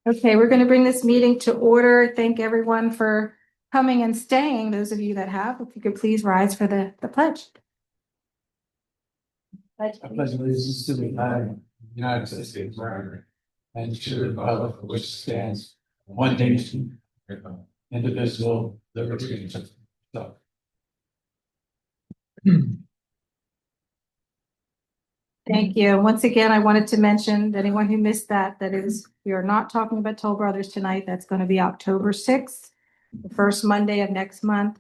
Okay, we're going to bring this meeting to order. Thank everyone for coming and staying. Those of you that have, if you could please rise for the pledge. I pledge allegiance to the flag of the United States of America and to the republic for which stands one nation, indivisible, liberty and justice. Thank you. Once again, I wanted to mention that anyone who missed that we are not talking about Toll Brothers tonight. That's going to be October 6th, the first Monday of next month.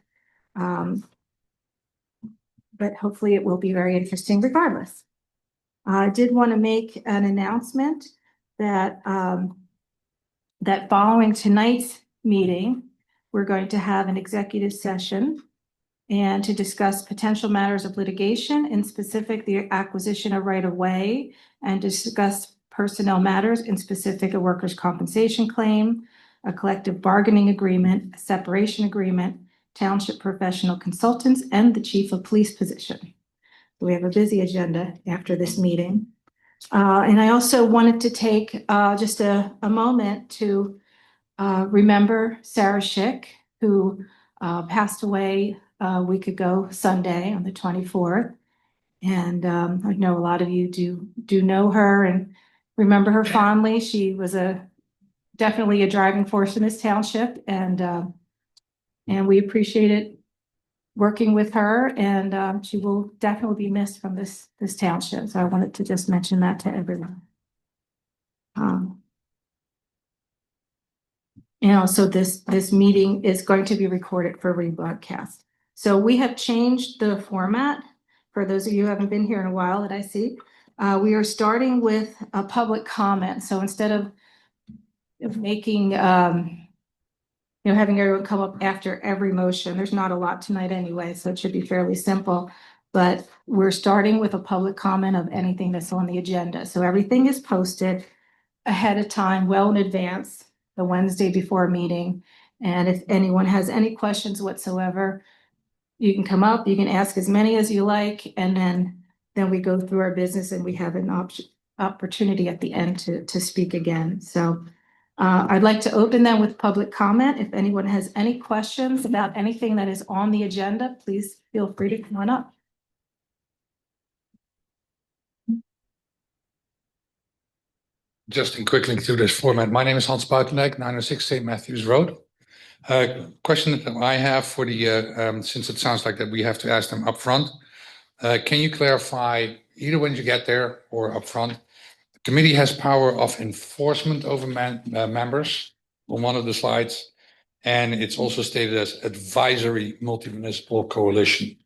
But hopefully it will be very interesting regardless. I did want to make an announcement that that following tonight's meeting, we're going to have an executive session and to discuss potential matters of litigation, in specific the acquisition of right-of-way, and discuss personnel matters, in specific a workers' compensation claim, a collective bargaining agreement, a separation agreement, township professional consultants, and the chief of police position. We have a busy agenda after this meeting. And I also wanted to take just a moment to remember Sarah Schick, who passed away a week ago Sunday on the 24th. And I know a lot of you do know her and remember her fondly. She was definitely a driving force in this township, and we appreciated working with her, and she will definitely be missed from this township. So I wanted to just mention that to everyone. And also this meeting is going to be recorded for rebroadcast. So we have changed the format for those of you who haven't been here in a while that I see. We are starting with a public comment. So instead of making, having everyone come up after every motion, there's not a lot tonight anyway, so it should be fairly simple. But we're starting with a public comment of anything that's on the agenda. So everything is posted ahead of time, well in advance, the Wednesday before a meeting. And if anyone has any questions whatsoever, you can come up, you can ask as many as you like, and then we go through our business and we have an opportunity at the end to speak again. So I'd like to open them with public comment. If anyone has any questions about anything that is on the agenda, please feel free to come on up. Just in quickly through this format, my name is Hans Buitendijk, 906 St. Matthews Road. Question that I have for the, since it sounds like that we have to ask them up front, can you clarify, either when you get there or up front, the committee has power of enforcement over members on one of the slides, and it's also stated as advisory multi-municipal coalition.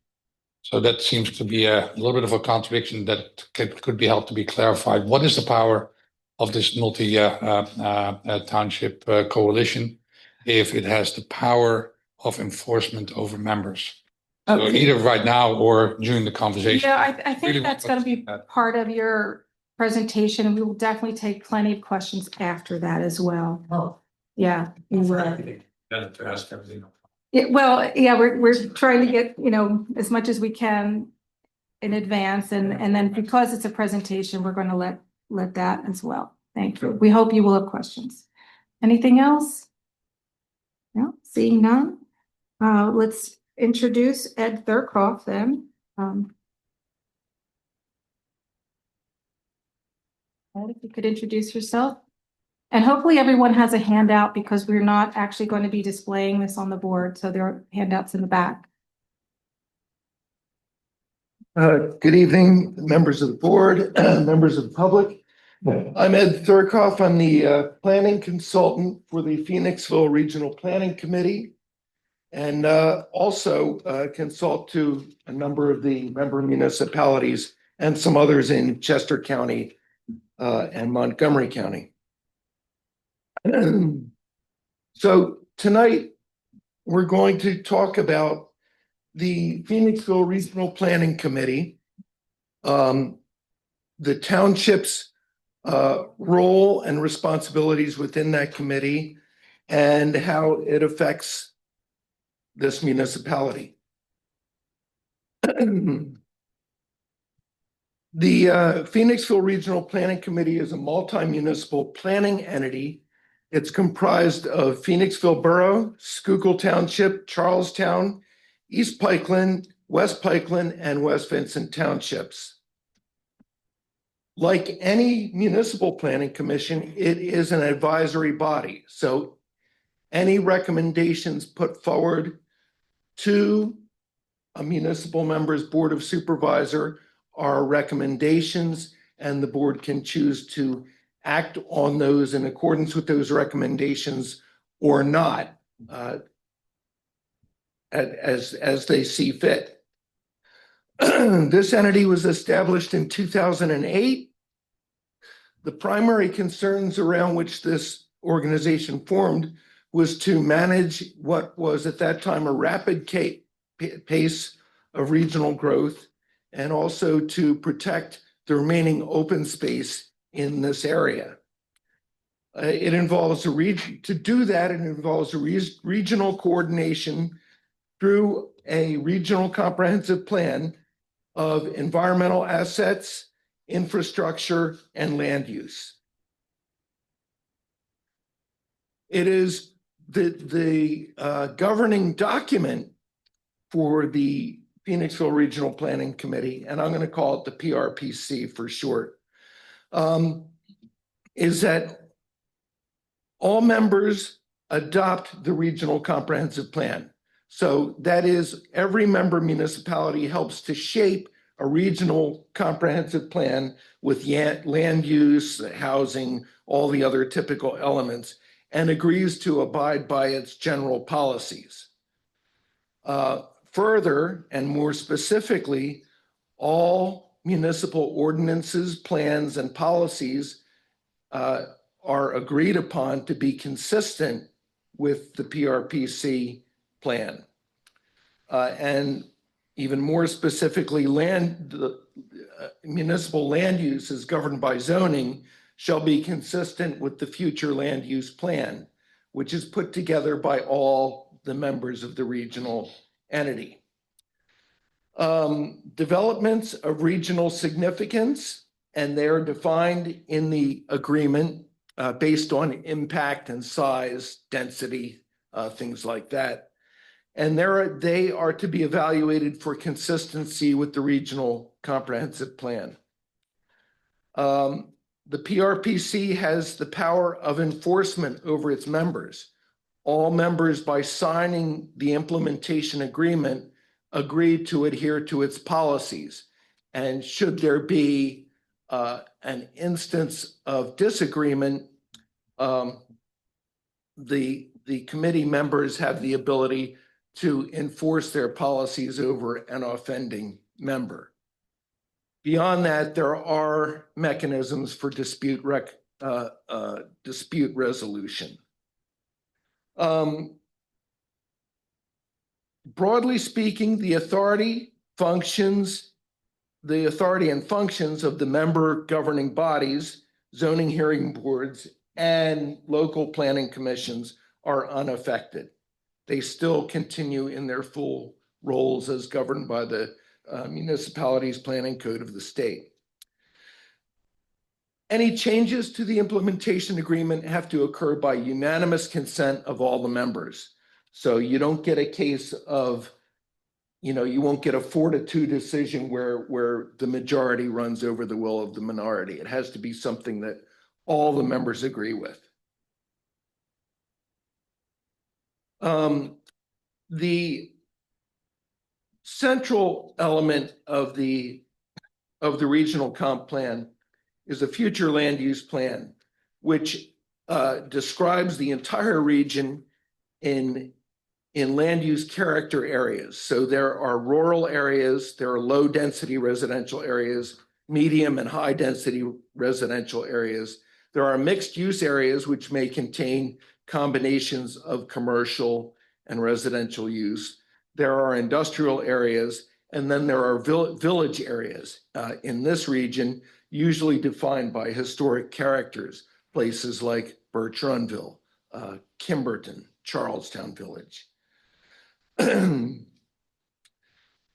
So that seems to be a little bit of a contradiction that could be helped to be clarified. What is the power of this multi-township coalition if it has the power of enforcement over members? Okay. So either right now or during the conversation. Yeah, I think that's going to be part of your presentation. We will definitely take plenty of questions after that as well. Oh, yeah. To ask everything. Well, yeah, we're trying to get, as much as we can in advance, and then because it's a presentation, we're going to let that as well. Thank you. We hope you will have questions. Anything else? No, seeing none. Let's introduce Ed Thurkoff then. Ed, if you could introduce yourself. And hopefully everyone has a handout because we're not actually going to be displaying this on the board. So there are handouts in the back. Good evening, members of the board, members of the public. I'm Ed Thurkoff. I'm the planning consultant for the Phoenixville Regional Planning Committee, and also consult to a number of the member municipalities and some others in Chester County and Montgomery County. So tonight we're going to talk about the Phoenixville Regional Planning Committee, the township's role and responsibilities within that committee, and how it affects this municipality. The Phoenixville Regional Planning Committee is a multi-municipal planning entity It's comprised of Phoenixville Borough, Schuylkill Township, Charlestown, East Pikeland, West Pikeland, and West Vincent Townships. Like any municipal planning commission, it is an advisory body. So any recommendations put forward to a municipal member's board of supervisor are recommendations, and the board can choose to act on those in accordance with those recommendations or not, as they see fit. This entity was established in 2008. The primary concerns around which this organization formed was to manage what was at that time a rapid pace of regional growth, and also to protect the remaining open space in this area. It involves to do that, it involves a regional coordination through a regional comprehensive plan of environmental assets, infrastructure, and land use. It is the governing document for the Phoenixville Regional Planning Committee, and I'm going to call it the PRPC for short, is that all members adopt the regional comprehensive plan. So that is, every member municipality helps to shape a regional comprehensive plan with land use, housing, all the other typical elements, and agrees to abide by its general policies. Further, and more specifically, all municipal ordinances, plans, and policies are agreed upon to be consistent with the PRPC plan. And even more specifically, municipal land use is governed by zoning shall be consistent with the future land use plan, which is put together by all the members of the regional entity. Developments of regional significance, and they're defined in the agreement based on impact and size, density, things like that. And they are to be evaluated for consistency with the regional comprehensive plan. The PRPC has the power of enforcement over its members. All members, by signing the implementation agreement, agree to adhere to its policies. And should there be an instance of disagreement, the committee members have the ability to enforce their policies over an offending member. Beyond that, there are mechanisms for dispute resolution. Broadly speaking, the authority and functions of the member governing bodies, zoning hearing boards, and local planning commissions are unaffected. They still continue in their full roles as governed by the municipalities planning code of the state. Any changes to the implementation agreement have to occur by unanimous consent of all the members. So you don't get a case of, you won't get a 4-2 decision where the majority runs over the will of the minority. It has to be something that all the members agree with. The central element of the regional comp plan is a future land use plan, which describes the entire region in land use character areas. So there are rural areas, there are low density residential areas, medium and high density residential areas. There are mixed use areas which may contain combinations of commercial and residential use. There are industrial areas, and then there are village areas in this region, usually defined by historic characters, places like Birch Runville, Kimberton, Charlestown Village.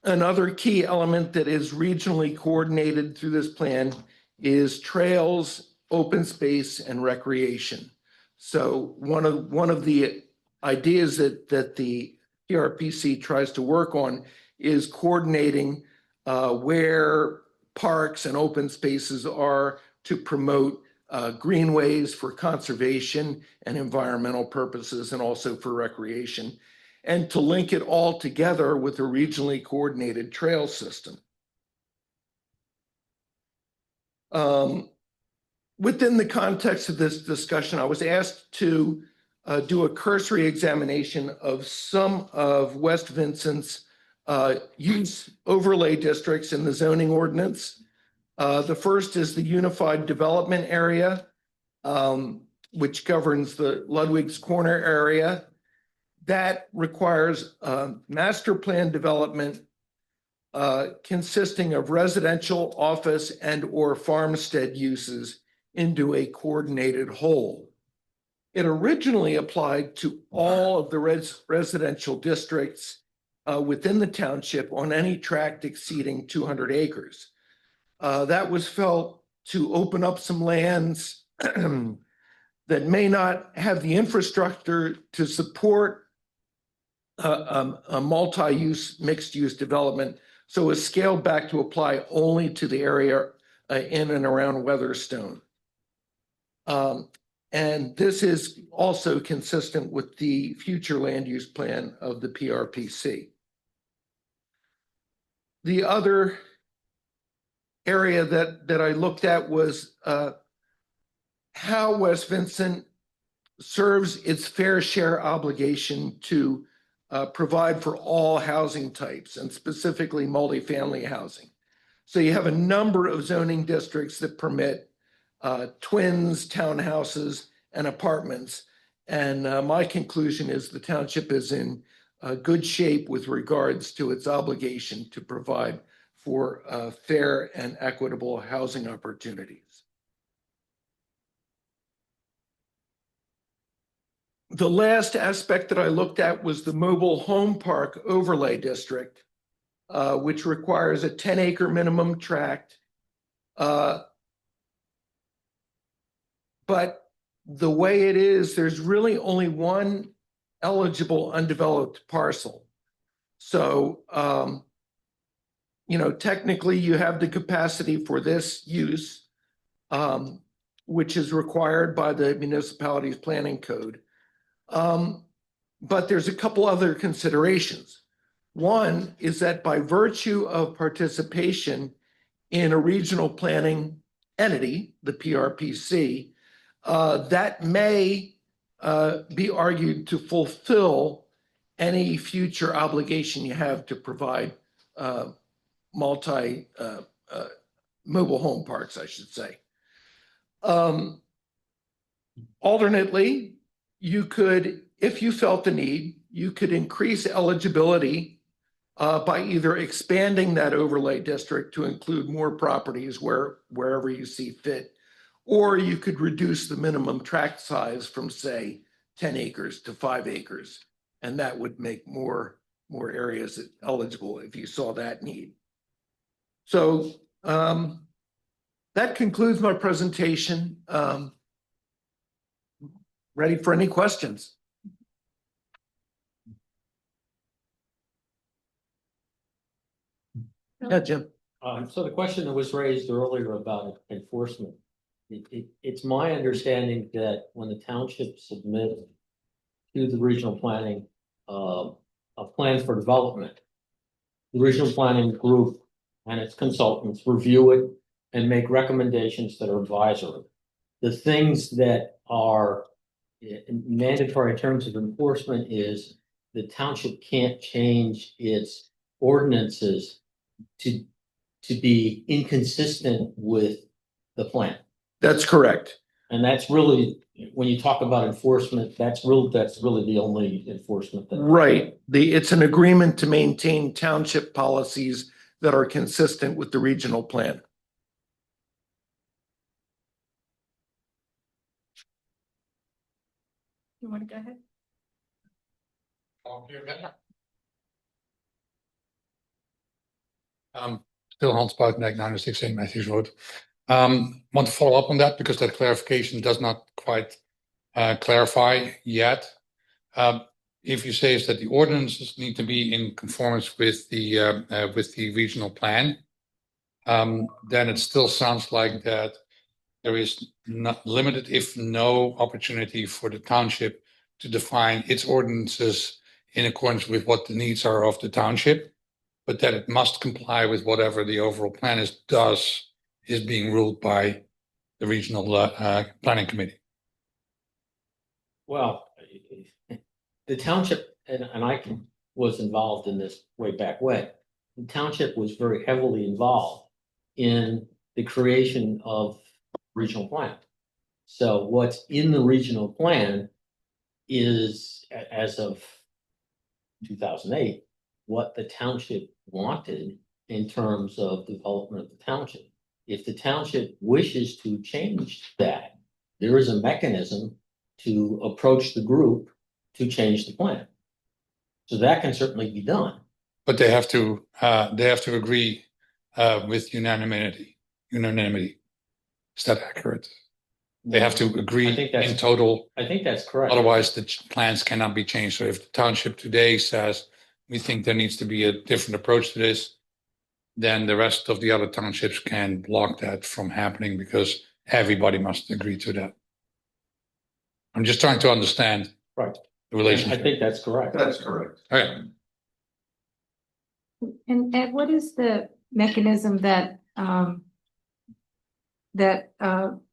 Another key element that is regionally coordinated through this plan is trails, open space, and recreation. So one of the ideas that the PRPC tries to work on is coordinating where parks and open spaces are to promote greenways for conservation and environmental purposes, and also for recreation, and to link it all together with a regionally coordinated trail system. Within the context of this discussion, I was asked to do a cursory examination of some of West Vincent's use overlay districts in the zoning ordinance. The first is the Unified Development Area, which governs the Ludwig's Corner area. That requires master plan development consisting of residential, office, and/or farmstead uses into a coordinated whole. It originally applied to all of the residential districts within the township on any tract exceeding 200 acres. That was felt to open up some lands that may not have the infrastructure to support a multi-use, mixed-use development. So it was scaled back to apply only to the area in and around Weatherstone. And this is also consistent with the future land use plan of the PRPC. The other area that I looked at was how West Vincent serves its fair share obligation to provide for all housing types, and specifically multifamily housing. So you have a number of zoning districts that permit twins, townhouses, and apartments. And my conclusion is the township is in good shape with regards to its obligation to provide for fair and equitable housing opportunities. The last aspect that I looked at was the mobile home park overlay district, which requires a 10-acre minimum tract. But the way it is, there's really only one eligible undeveloped parcel. So, technically you have the capacity for this use, which is required by the municipality's planning code. But there's a couple other considerations. One is that by virtue of participation in a regional planning entity, the PRPC, that may be argued to fulfill any future obligation you have to provide mobile home parks, I should say. Alternately, you could, if you felt the need, you could increase eligibility by either expanding that overlay district to include more properties wherever you see fit, or you could reduce the minimum tract size from, say, 10 acres to 5 acres, and that would make more areas eligible if you saw that need. So that concludes my presentation. Ready for any questions? Yeah, Jim. So the question that was raised earlier about enforcement, it's my understanding that when the township submits to the regional planning a plan for development, the regional planning group and its consultants review it and make recommendations that are advisory. The things that are mandatory in terms of enforcement is the township can't change its ordinances to be inconsistent with the plan. That's correct. And that's really, when you talk about enforcement, that's really the only enforcement that. Right. It's an agreement to maintain township policies that are consistent with the regional plan. You want to go ahead? Still Hans Buitenek, 906 St. Matthews Road. Want to follow up on that because that clarification does not quite clarify yet. If you say is that the ordinances need to be in conformance with the regional plan, then it still sounds like that there is not limited, if no opportunity for the township to define its ordinances in accordance with what the needs are of the township, but that it must comply with whatever the overall plan is being ruled by the regional planning committee. Well, the township, and was involved in this way back when. The township was very heavily involved in the creation of regional plan. So what's in the regional plan is, as of 2008, what the township wanted in terms of development of the township. If the township wishes to change that, there is a mechanism to approach the group to change the plan. So that can certainly be done. But they have to agree with unanimity. Is that accurate? They have to agree in total. I think that's correct. Otherwise, the plans cannot be changed. So if the township today says, we think there needs to be a different approach to this, then the rest of the other townships can block that from happening because everybody must agree to that. I'm just trying to understand Right. the relationship. I think that's correct. That's correct. Okay. And Ed, what is the mechanism that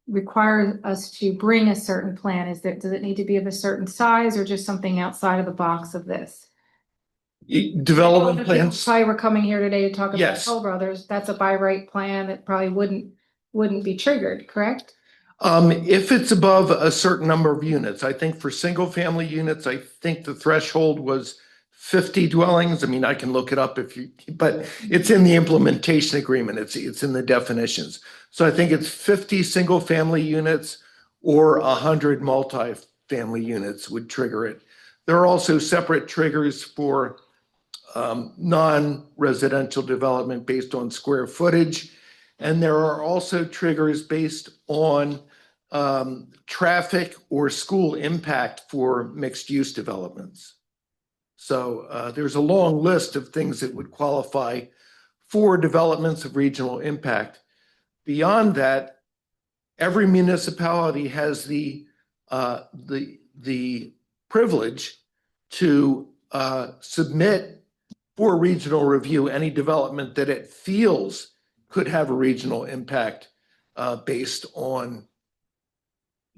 requires us to bring a certain plan? Does it need to be of a certain size or just something outside of the box of this? Development plans. Probably we're coming here today to talk about Yes. Toll Brothers. That's a by right plan that probably wouldn't be triggered, correct? If it's above a certain number of units, I think for single family units, I think the threshold was 50 dwellings. I mean, I can look it up but it's in the implementation agreement. It's in the definitions. So I think it's 50 single family units or 100 multi-family units would trigger it. There are also separate triggers for non-residential development based on square footage. And there are also triggers based on traffic or school impact for mixed use developments. So there's a long list of things that would qualify for developments of regional impact. Beyond that, every municipality has the privilege to submit for regional review any development that it feels could have a regional impact based on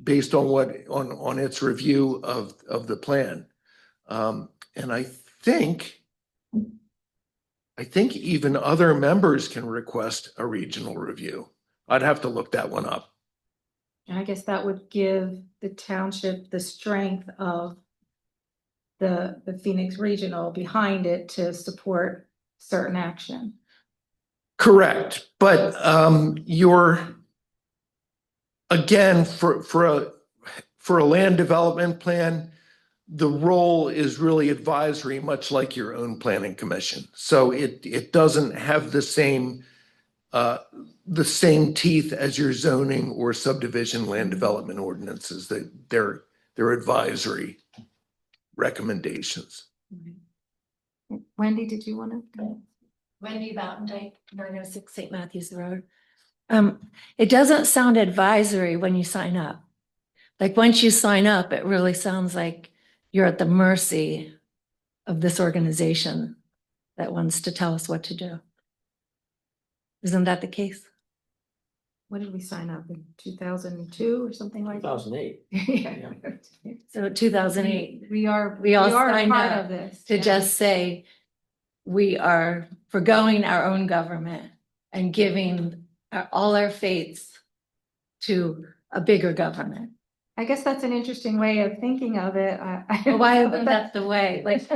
its review of the plan. And I think even other members can request a regional review. I'd have to look that one up. And I guess that would give the township the strength of the Phoenix Regional behind it to support certain action. Correct, but again, for a land development plan, the role is really advisory, much like your own planning commission. So it doesn't have the same teeth as your zoning or subdivision land development ordinances. They're advisory recommendations. Wendy, did you want to? Wendy Boutendijk, 906 St. Matthews Road. It doesn't sound advisory when you sign up. Like once you sign up, it really sounds like you're at the mercy of this organization that wants to tell us what to do. Isn't that the case? When did we sign up? In 2002 or something like that? 2008. Yeah. So 2008, We all signed part up of this. to yeah. just say we are forgoing our own government and giving all our fates to a bigger government. I guess that's an interesting way of thinking of it. Well, why isn't that the way? Like,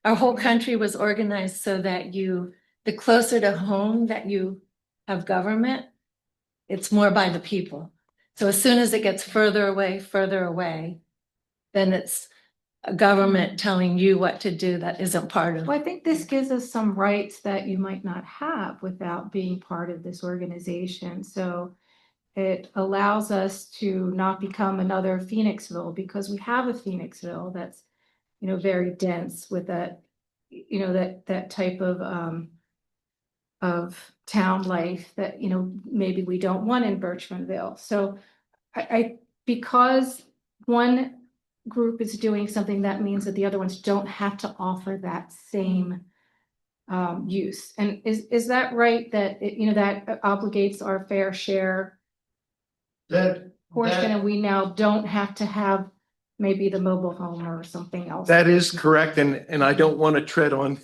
our whole country was organized so that the closer to home that you have government, it's more by the people. So as soon as it gets further away, then it's a government telling you what to do that isn't part of. Well, I think this gives us some rights that you might not have without being part of this organization. So it allows us to not become another Phoenixville, because we have a Phoenixville that's, very dense with that, that type of town life that, maybe we don't want in Birchmanville. So because one group is doing something, that means that the other ones don't have to offer that same use. And is that right, that that obligates our fair share portion, and we now don't have to have maybe the mobile home or something else? That is correct, and I don't want to tread on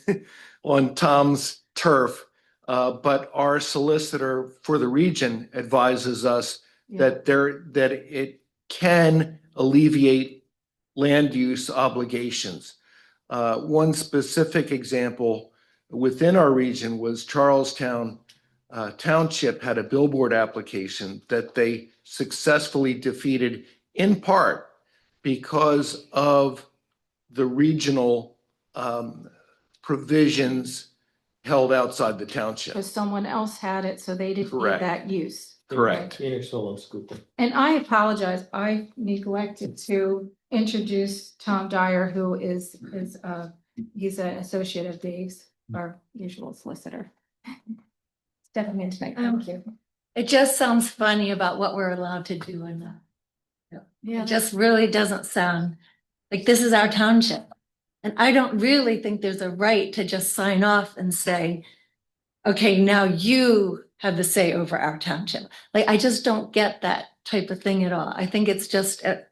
on Tom's turf, but our solicitor for the region advises us that it can alleviate land use obligations. One specific example within our region was Charlestown Township had a billboard application that they successfully defeated, in part because of the regional provisions held outside the township. Because someone else had it, so they didn't need that use. Correct. Phoenixville and Schuylkill. And I apologize, I neglected to introduce Tom Dyer, who is he's an associate of Dave's, our usual solicitor. Stepping in tonight, thank you. It just sounds funny about what we're allowed to do or not. Yeah, It just really doesn't sound like this is our township. And I don't really think there's a right to just sign off and say, okay, now you have the say over our township. Like, I just don't get that type of thing at all. I think it's just a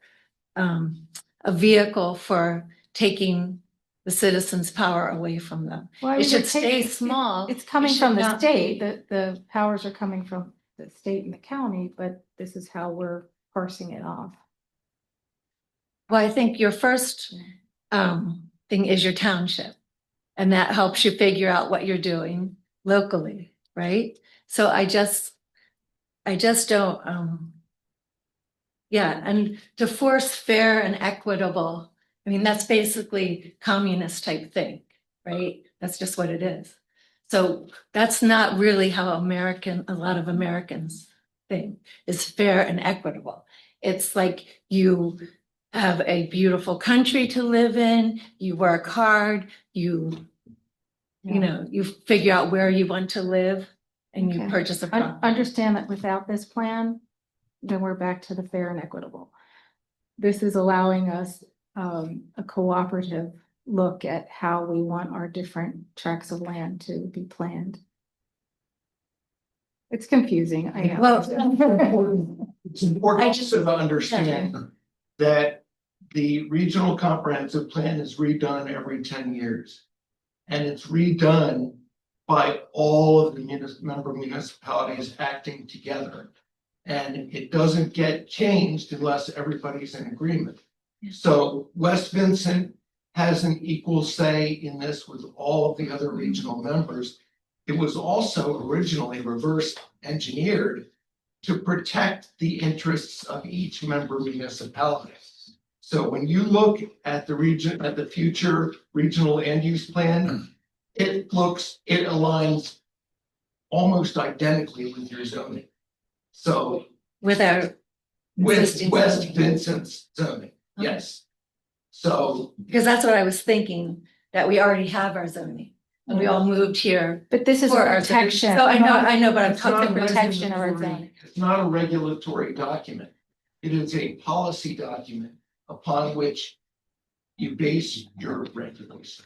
vehicle for taking the citizens' power away from them. Well, It should stay small. It's coming It from should the not state, be. the powers are coming from the state and the county, but this is how we're parsing it off. Well, I think your first thing is your township. And that helps you figure out what you're doing locally, right? So I just don't, yeah, and to force fair and equitable, I mean, that's basically communist type thing, right? That's just what it is. So that's not really how a lot of Americans think, is fair and equitable. It's like you have a beautiful country to live in, you work hard, you figure out where you want to live and you Okay. purchase a I property. understand that without this plan, then we're back to the fair and equitable. This is allowing us a cooperative look at how we want our different tracts of land to be planned. It's confusing, I know. Well, It's important I just- also to understand that the regional comprehensive plan is redone every 10 years. And it's redone by all of the member municipalities acting together. And it doesn't get changed unless everybody's in agreement. So West Vincent has an equal say in this with all of the other regional members. It was also originally reverse engineered to protect the interests of each member municipality. So when you look at the future regional land use plan, it aligns almost identically with your zoning. So with our with existing West zoning. Vincent's zoning, Okay. yes. So Because that's what I was thinking, that we already have our zoning and we all moved here. But this is a For our protection. So I know, but I'm it's not talking a about protection of our regulatory- zoning. It's not a regulatory document. It is a policy document upon which you base your regulation.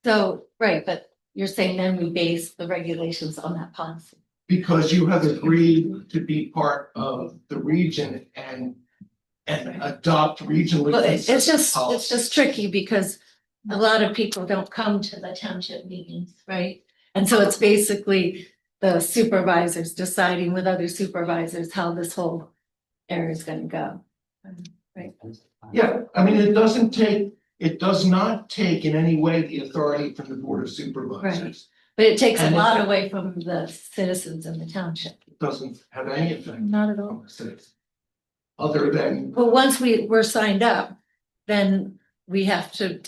So, right, but you're saying then we base the regulations on that policy. Because you have agreed to be part of the region and adopt regionally. Well, it's consistent just tricky because a lot of people don't come to the township meetings, right? And so it's basically the supervisors deciding with other supervisors how this whole area is gonna go. Right? Yeah, I mean, it does not take in any way the authority from the Board of Supervisors. But it takes a And lot it's- away from the citizens in the township. It doesn't have any effect Not at all. on the citizens. Other than, But once we're signed up, then we have to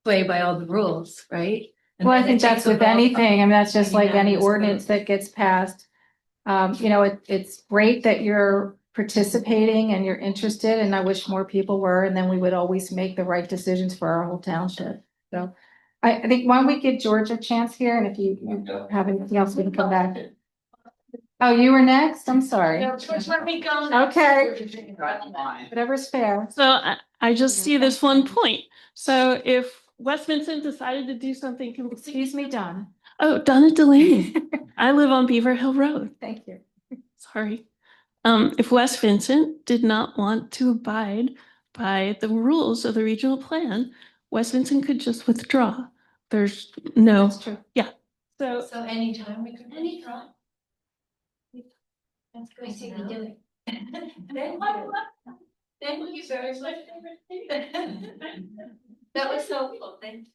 play by all the rules, right? And Well, I then think it that's takes a with vote. anything, I mean, that's just like any Unanimous ordinance vote. that gets passed. It's great that you're participating and you're interested, and I wish more people were, and then we would always make the right decisions for our whole township. So I think, why don't we give George a chance here, and if you have anything else, we can come back. Oh, you were next? I'm sorry. Let me go. Okay. Whatever's fair. So I just see this one point. So if West Vincent decided to do something Excuse me, Donna. Oh, Donna Delaney. I live on Beaver Hill Road. Thank you. Sorry. If West Vincent did not want to abide by the rules of the regional plan, West Vincent could just withdraw. There's no, That's true. so So anytime we can. Anytime. That's good. I see you do it. Thank you very much. That was helpful. Thank you.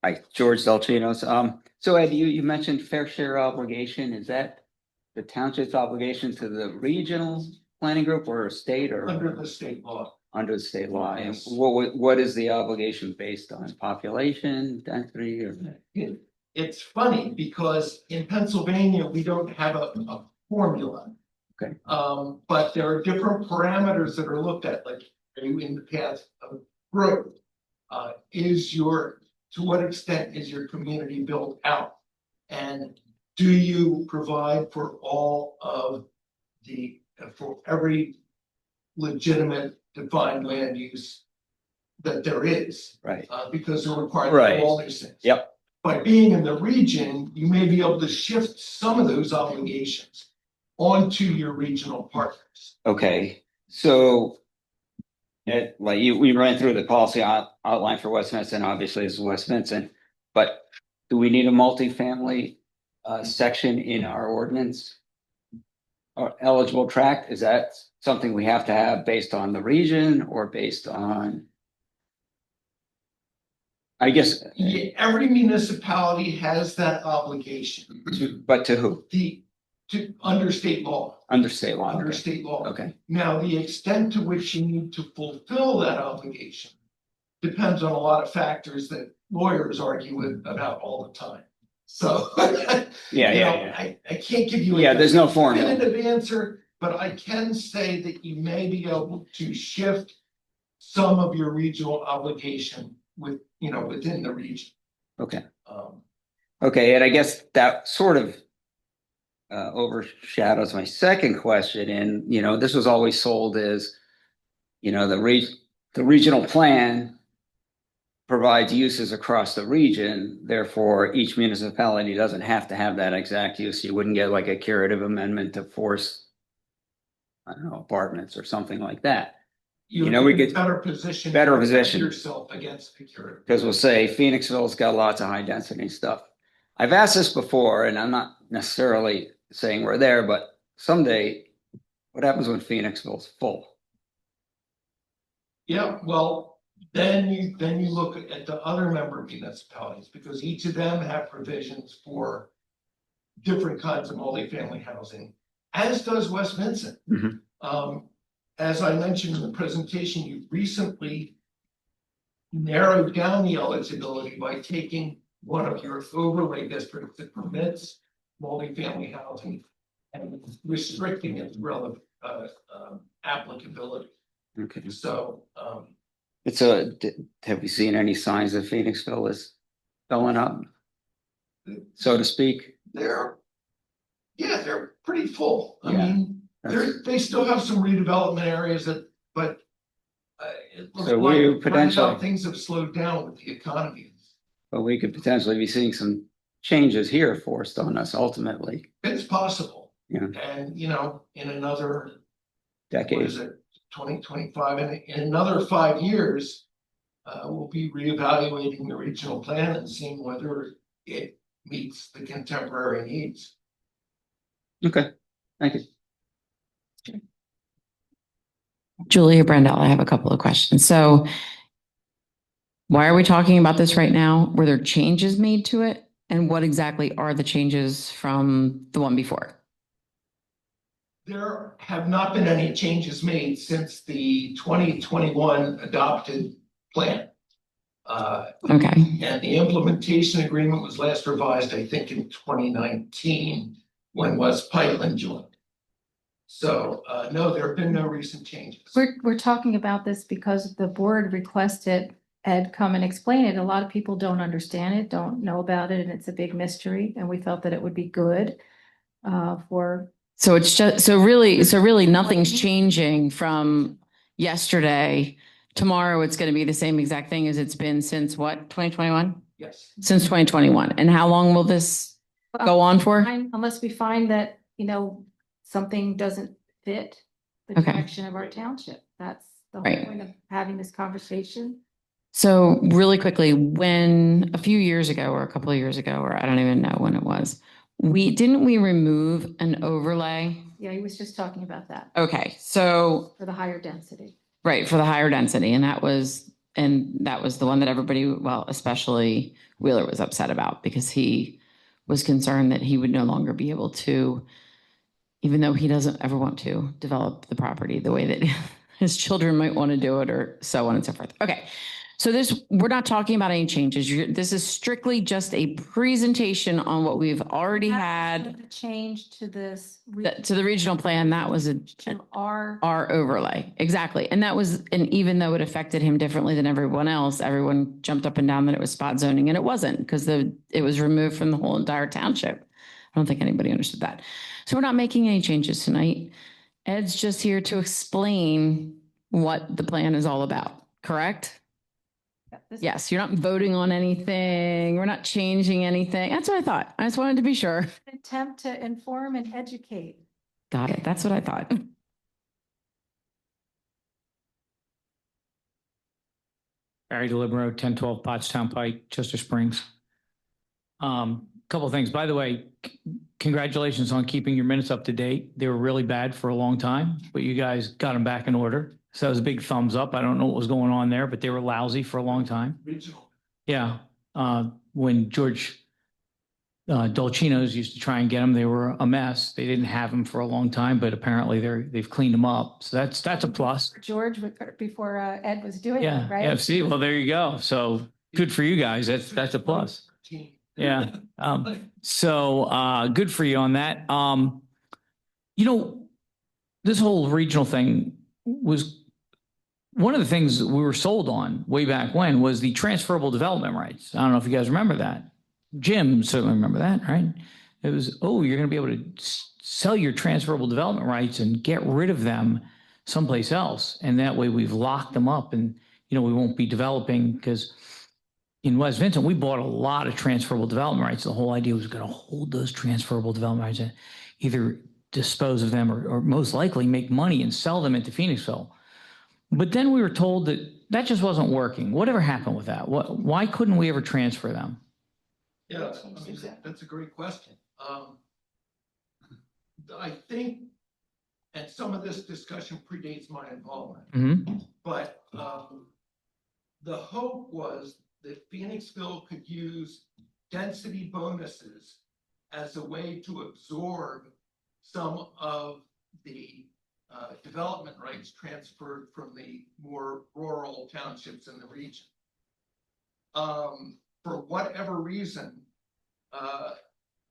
Hi, George Delchinos. So Ed, you mentioned fair share obligation. Is that the township's obligation to the regional planning group or a state or? Under the state law. Under the state law. And Yes. what is the obligation based on? Population, density, or? It's funny because in Pennsylvania, we don't have a formula. Okay. But there are different parameters that are looked at, like, are you in the path of growth? To what extent is your community built out? And do you provide for for every legitimate defined land use that there is? Right. Because they're required Right. for all these things. Yep. By being in the region, you may be able to shift some of those obligations onto your regional partners. Okay, so we ran through the policy outline for West Vincent, obviously this is West Vincent, but do we need a multifamily section in our ordinance? Or eligible tract, is that something we have to have based on the region or based on? I guess, Yeah, every municipality has that obligation but to who? under state law. Under state law, Under okay. state law. Okay, Now, the extent to which you need to fulfill that obligation depends on a lot of factors that lawyers argue about all the time. So. yeah. I can't give you. Yeah, there's no formula. Definitive answer, but I can say that you may be able to shift some of your regional obligation within the region. Okay. Okay, and I guess that sort of overshadows my second question. And, this was always sold as, the regional plan provides uses across the region. Therefore, each municipality doesn't have to have that exact use. You wouldn't get like a curative amendment to force, I don't know, apartments or something like that. We get better position. better position. Yourself against security. Because we'll say Phoenixville's got lots of high density stuff. I've asked this before, and I'm not necessarily saying we're there, but someday, what happens when Phoenixville's full? Yeah, well, then you look at the other member municipalities, because each of them have provisions for different kinds of multifamily housing, as does West Vincent. Mhm. As I mentioned in the presentation, you recently narrowed down the eligibility by taking one of your overlay districts that permits multifamily housing and restricting its relevant applicability. Okay. So, have we seen any signs that Phoenixville is filling up, so to speak? they're pretty full. I Yeah. mean, they still have some redevelopment areas but it looks So like we right now potentially- things have slowed down with the economy. But we could potentially be seeing some changes here forced on us ultimately. It's possible. Yeah. And, in another, what Decades. is it, 2025, and in another 5 years, we'll be reevaluating the regional plan and seeing whether it meets the contemporary needs. Okay, thank you. Julia Brendel, I have a couple of questions. So why are we talking about this right now? Were there changes made to it? And what exactly are the changes from the one before? There have not been any changes made since the 2021 adopted plan. Okay, And the implementation agreement was last revised, I think, in 2019. when West Pikeland joined. So, no, there have been no recent changes. We're talking about this because the board requested Ed come and explain it. A lot of people don't understand it, don't know about it, and it's a big mystery, and we felt that it would be good for. So it's just, so really nothing's changing from yesterday. Tomorrow, it's going to be the same exact thing as it's been since what, 2021? Yes. Since 2021. And how long will this go on for? Unless we find that, something doesn't fit the Okay. direction of our township. That's the whole Right. point of having this conversation. So really quickly, when a few years ago or a couple of years ago, or I don't even know when it was, didn't we remove an overlay? Yeah, he was just talking about that Okay, so for the higher density. right, for the higher density, and that was the one that everybody, well, especially Wheeler, was upset about because he was concerned that he would no longer be able to, even though he doesn't ever want to, develop the property the way that his children might want to do it, or so on and so forth. Okay. So we're not talking about any changes. This is strictly just a presentation on what we've already had. The change to this. To the regional plan, that was To our overlay. Exactly. And even though it affected him differently than everyone else, everyone jumped up and down that it was spot zoning, and it wasn't, because it was removed from the whole entire township. I don't think anybody understood that. So we're not making any changes tonight. Ed's just here to explain what the plan is all about, correct? Yes, you're not voting on anything. We're not changing anything. That's what I thought. I just wanted to be sure. attempt to inform and educate. Got it. That's what I thought. Barry DeLibero, 1012 Pottstown Pike, Chester Springs. Couple of things. By the way, congratulations on keeping your minutes up to date. They were really bad for a long time, but you guys got them back in order. So it was a big thumbs up. I don't know what was going on there, but they were lousy for a long time. Regional. Yeah. When George Dolcino's used to try and get them, they were a mess. They didn't have them for a long time, but apparently they've cleaned them up. So that's a plus. George, before Ed was doing Yeah. it, right? Yeah. See, well, there you go. So good for you guys. That's a plus. Yeah. So good for you on that. This whole regional thing was one of the things that we were sold on way back when was the transferable development rights. I don't know if you guys remember that. Jim certainly remember that, right? It was, you're going to be able to sell your transferable development rights and get rid of them someplace else. And that way we've locked them up, and, we won't be developing, because in West Vincent, we bought a lot of transferable development rights. The whole idea was going to hold those transferable development rights and either dispose of them or most likely make money and sell them into Phoenixville. But then we were told that just wasn't working. Whatever happened with that? Why couldn't we ever transfer them? Yeah, that's a great question. I think, and some of this discussion predates my involvement, but the hope was that Phoenixville could use density bonuses as a way to absorb some of the development rights transferred from the more rural townships in the region. For whatever reason,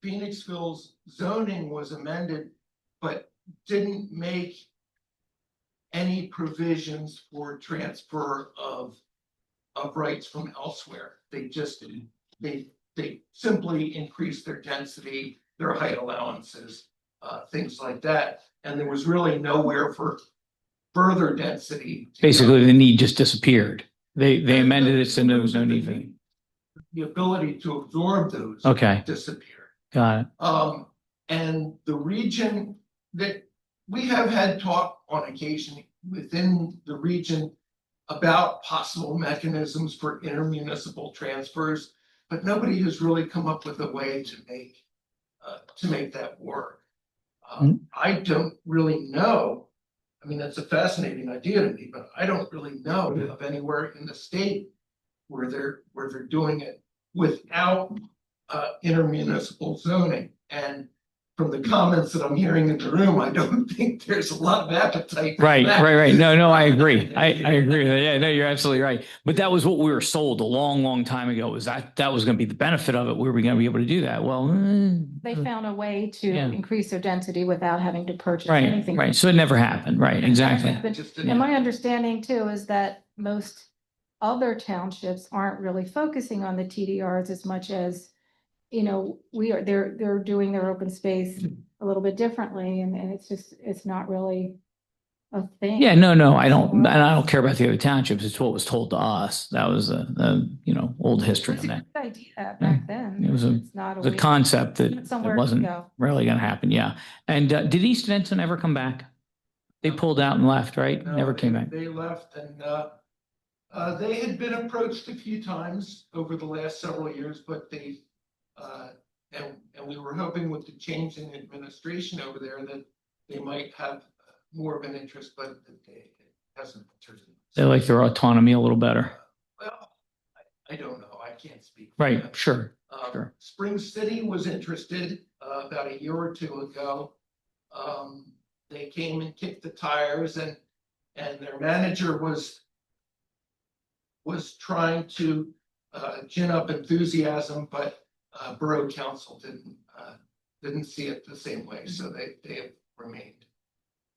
Phoenixville's zoning was amended, but didn't make any provisions for transfer of rights from elsewhere. They just, they simply increased their density, their height allowances, things like that. And there was really nowhere for further density. Basically, the need just disappeared. They amended it, so there was no need for it. The ability to absorb those disappeared. Got it. And the region that we have had talk on occasion within the region about possible mechanisms for intermunicipal transfers, but nobody has really come up with a way to make that work. I don't really know. I mean, that's a fascinating idea to me, but I don't really know of anywhere in the state where they're doing it without intermunicipal zoning. And from the comments that I'm hearing in the room, I don't think there's a lot of appetite. for Right, that. right, right. No, I agree. I agree. Yeah, no, you're absolutely right. But that was what we were sold a long, long time ago, was that was going to be the benefit of it. We were going to be able to do that. Well, They found a way to Yeah. increase their density without having to purchase right, anything. right. So it never happened. Right, exactly. But- Just And my understanding too is that most other townships aren't really focusing on the TDRs as much as, they're doing their open space a little bit differently, and it's not really a thing. Yeah, no, I don't, and I don't care about the other townships. It's what was told to us. That was old history It's on a that. good idea back then. It was It's not The way- concept that somewhere it to wasn't go. really going to happen. Yeah. And did East Denton ever come back? They pulled out and left, right? No, Never came back. They left, and they had been approached a few times over the last several years, but and we were hoping with the change in administration over there that they might have more of an interest, but it hasn't materialized. They like their autonomy a little better. Well, I don't know. I can't speak. for Right, them. sure. Sure. Spring City was interested about a year or two ago. They came and kicked the tires, and their manager was trying to gin up enthusiasm, but Borough Council didn't see it the same way, so they have remained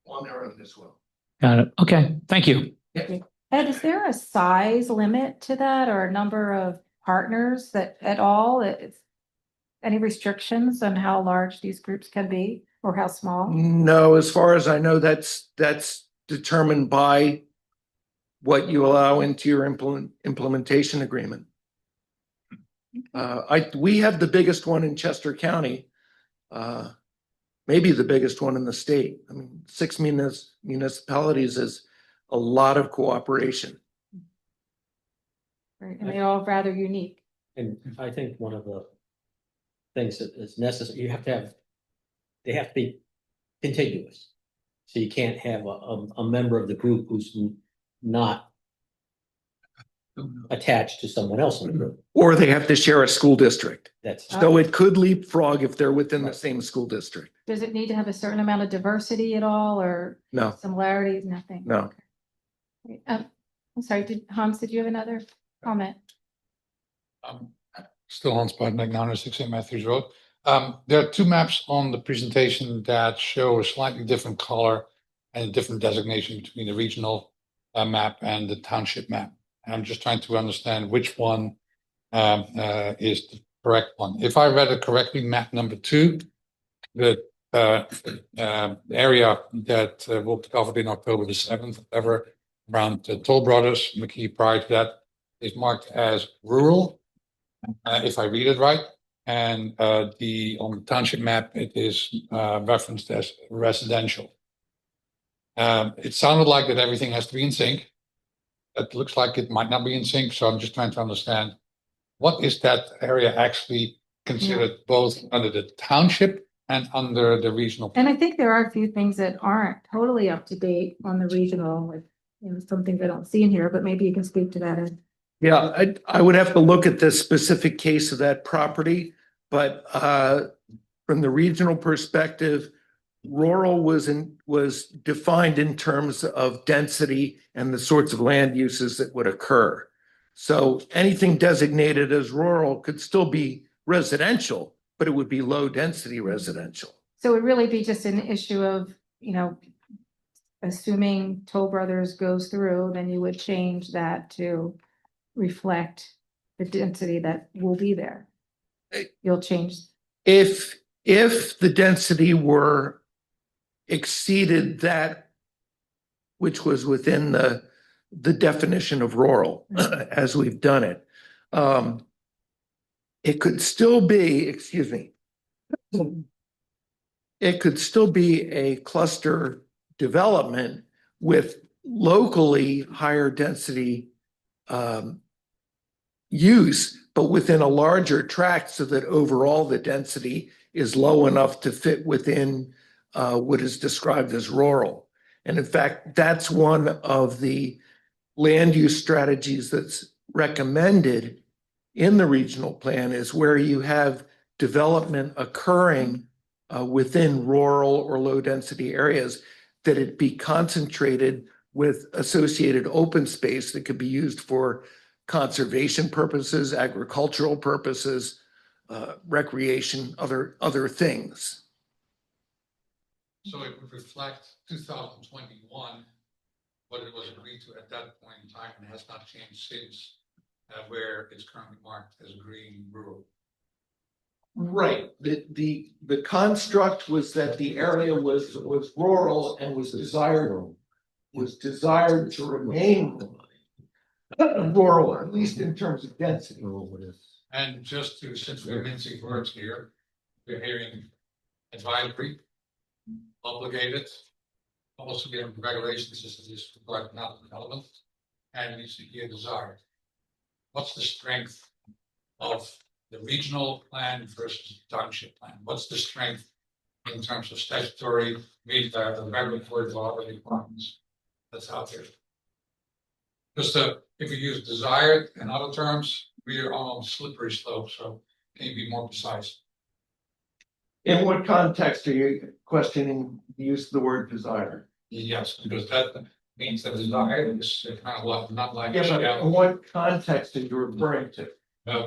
on their own as well. Got it. Okay, thank you. Yeah. Ed, is there a size limit to that, or a number of partners that at all? Any restrictions on how large these groups can be or how small? No, as far as I know, that's determined by what you allow into your implementation agreement. We have the biggest one in Chester County, maybe the biggest one in the state. I mean, 6 municipalities is a lot of cooperation. Right, and they're all rather unique. And I think one of the things that is necessary, they have to be contiguous. So you can't have a member of the group who's not attached to someone else in the group. Or they have to share a school district. That's, So it could leapfrog if they're within the same school district. Does it need to have a certain amount of diversity at all, or No, similarities? Nothing? no. Okay. I'm sorry, Hans, did you have another comment? Still Hans Bartnek, 906 St. Matthews Road. There are two maps on the presentation that show a slightly different color and a different designation between the regional map and the township map. And I'm just trying to understand which one is the correct one. If I read it correctly, map number 2, the area that will be covered in October the 7th, whatever, around Toll Brothers, McKee prior to that, is marked as rural, if I read it right. And on the township map, it is referenced as residential. It sounded like that everything has to be in sync. It looks like it might not be in sync, so I'm just trying to understand, what is that area actually considered both under the township and under the regional? And I think there are a few things that aren't totally up to date on the regional, like, some things I don't see in here, but maybe you can speak to that, Ed. Yeah, I would have to look at the specific case of that property, but from the regional perspective, rural was defined in terms of density and the sorts of land uses that would occur. So anything designated as rural could still be residential, but it would be low density residential. So it would really be just an issue of, assuming Toll Brothers goes through, then you would change that to reflect the density that will be there. You'll change. If the density were exceeded that which was within the definition of rural, as we've done it, it could still be, it could still be a cluster development with locally higher density use, but within a larger tract, so that overall the density is low enough to fit within what is described as rural. And in fact, that's one of the land use strategies that's recommended in the regional plan, is where you have development occurring within rural or low density areas, that it be concentrated with associated open space that could be used for conservation purposes, agricultural purposes, recreation, other things. So it would reflect 2021, what it was agreed to at that point in time, and has not changed since, where it's currently marked as green rural. Right, the construct was that the area was rural and was desired to remain rural, at least in terms of density. And just to, since we're mincing words here, we're hearing advisory, obligated, also given regulations, this is required not development, and we see here desired. What's the strength of the regional plan versus the township plan? What's the strength in terms of statutory, meet the regulatory law requirements that's out there? Just if we use desired in other terms, we are on a slippery slope, so can you be more precise? In what context are you questioning the use of the word desire? Yes, because that means that desire is kind of like, not like. Yeah, but in what context are you referring to?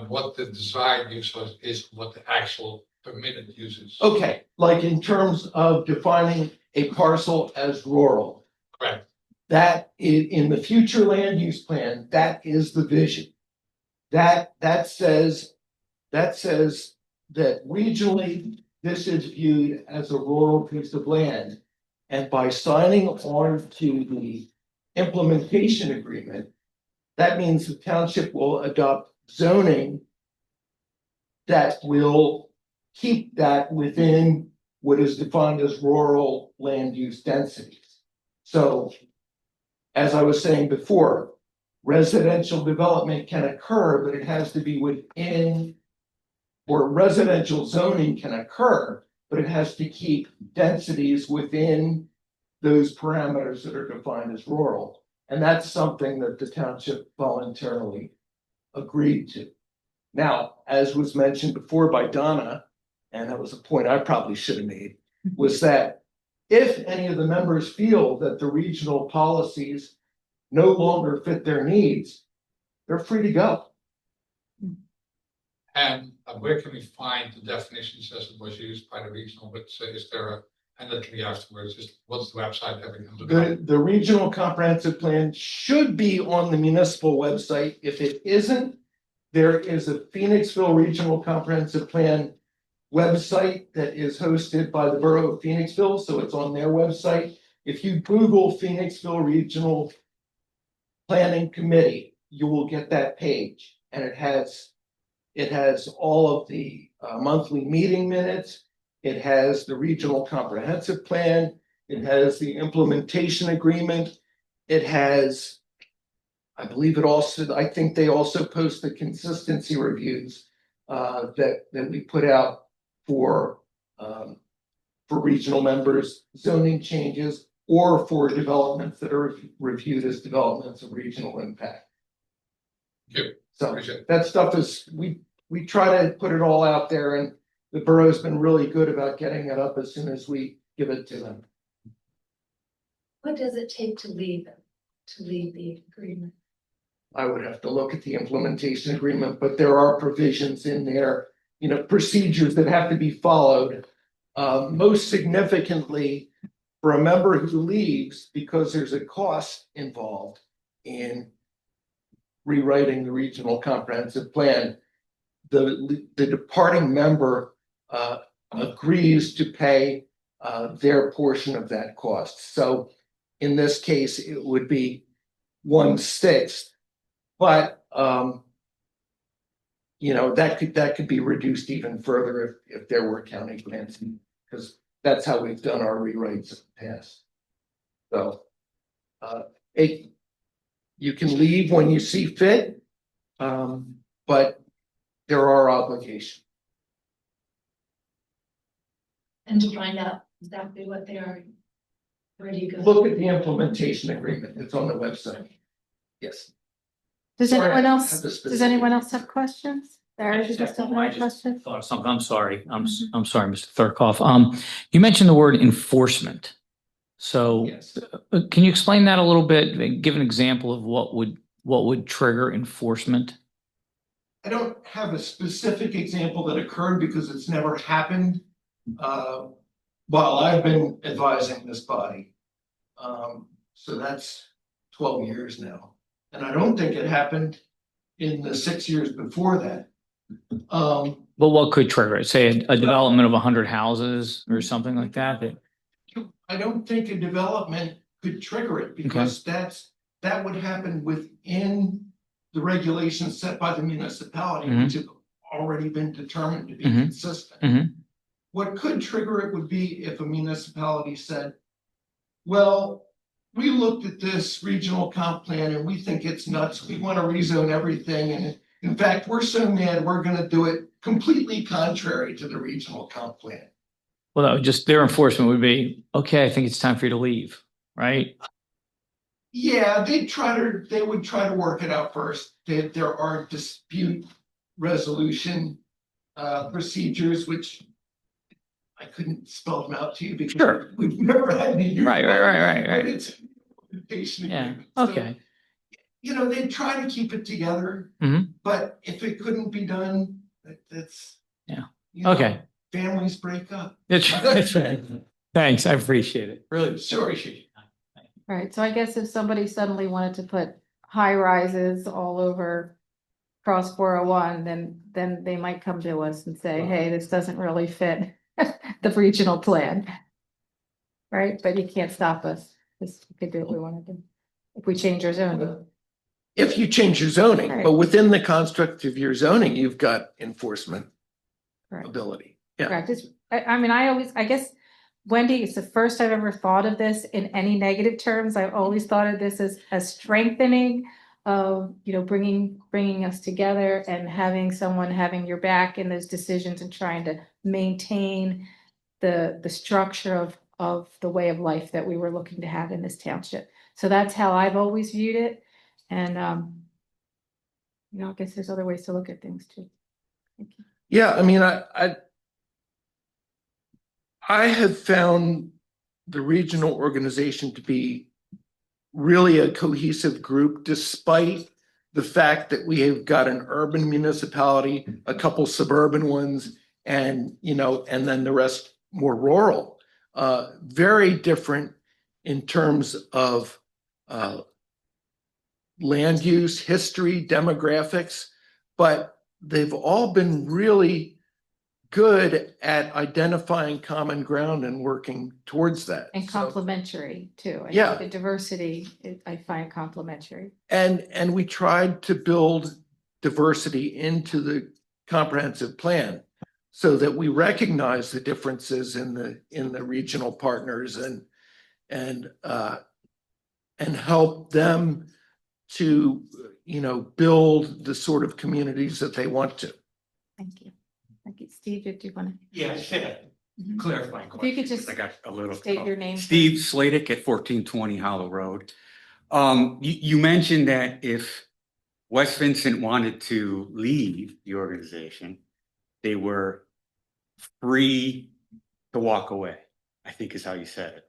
What the desired use is what the actual permitted use is. Okay, like in terms of defining a parcel as rural. Correct. That in the future land use plan, that is the vision. That says that regionally, this is viewed as a rural piece of land. And by signing on to the implementation agreement, that means the township will adopt zoning that will keep that within what is defined as rural land use densities. So, as I was saying before, residential development can occur, but it has to be within, or residential zoning can occur, but it has to keep densities within those parameters that are defined as rural. And that's something that the township voluntarily agreed to. Now, as was mentioned before by Donna, and that was a point I probably should have made, was that if any of the members feel that the regional policies no longer fit their needs, they're free to go. And where can we find the definitions as it was used by the regional, but is there a, and that can be afterwards, what's the website that we can look at? The regional comprehensive plan should be on the municipal website. If it isn't, there is a Phoenixville Regional Comprehensive Plan website that is hosted by the Borough of Phoenixville, so it's on their website. If you Google Phoenixville Regional Planning Committee, you will get that page, and it has all of the monthly meeting minutes. It has the regional comprehensive plan. It has the implementation agreement. It has, I believe it also, I think they also post the consistency reviews that we put out for regional members, zoning changes, or for developments that are reviewed as developments of regional impact. Thank you. So Appreciate it. that stuff is, we try to put it all out there, and the borough's been really good about getting it up as soon as we give it to them. What does it take to leave the agreement? I would have to look at the implementation agreement, but there are provisions in there, procedures that have to be followed. Most significantly, for a member who leaves, because there's a cost involved in rewriting the regional comprehensive plan, the departing member agrees to pay their portion of that cost. So in this case, it would be 1/6, but that could be reduced even further if there were county plans, because that's how we've done our rewrites in the past. So you can leave when you see fit, but there are obligations. And to find out exactly what they are, where do you go? Look at the implementation agreement. It's on the website. Yes. Does Sorry, anyone I else, have the does specific- anyone else have questions? Sarah, you just have a question? Thought of something. I'm sorry. I'm sorry, Mr. Thurkoff. You mentioned the word enforcement. So Yes. can you explain that a little bit? Give an example of what would trigger enforcement? I don't have a specific example that occurred because it's never happened while I've been advising this body. So that's 12 years now. And I don't think it happened in the 6 years before that. But what could trigger it? Say a development of 100 houses or something like that? I don't think a development could trigger it because that would happen within the regulations set by the municipality, which have already been determined to be consistent. What could trigger it would be if a municipality said, well, we looked at this regional comp plan and we think it's nuts. We want to rezone everything. And in fact, we're so mad, we're going to do it completely contrary to the regional comp plan. Well, that would just, their enforcement would be, okay, I think it's time for you to leave, right? Yeah, they would try to work it out first. There are dispute resolution procedures, which I couldn't spell them out to you because we've never had to use. Right. But it's implementation Yeah. agreement. So, Okay. you know, they try to keep it together, but if it couldn't be done, that's Okay. Families break up. That's right. Thanks. I appreciate it. Really appreciate it. Right, so I guess if somebody suddenly wanted to put high rises all over across 401, then they might come to us and say, hey, this doesn't really fit the regional plan. Right, but you can't stop us, because we could do what we want to do if we change our zoning. If you change your zoning, Right. but within the construct of your zoning, you've got enforcement Right. ability. Yeah. Practice. I guess, Wendy, it's the first I've ever thought of this in any negative terms. I've always thought of this as a strengthening of, bringing us together and having someone having your back in those decisions and trying to maintain the structure of the way of life that we were looking to have in this township. So that's how I've always viewed it. And, I guess there's other ways to look at things too. Thank you. Yeah, I mean, I have found the regional organization to be really a cohesive group, despite the fact that we have got an urban municipality, a couple suburban ones, and then the rest more rural. Very different in terms of land use, history, demographics, but they've all been really good at identifying common ground and working towards that. And complementary too. I Yeah. think the diversity, I find complementary. And we tried to build diversity into the comprehensive plan so that we recognize the differences in the regional partners and help them to build the sort of communities that they want to. Thank you. Thank you. Steve, did you want to? Yeah, clarifying If you could question, just 'cause I got a little. state your name. Steve Sladik at 1420 Hollow Road. You mentioned that if West Vincent wanted to leave the organization, they were free to walk away, I think is how you said it.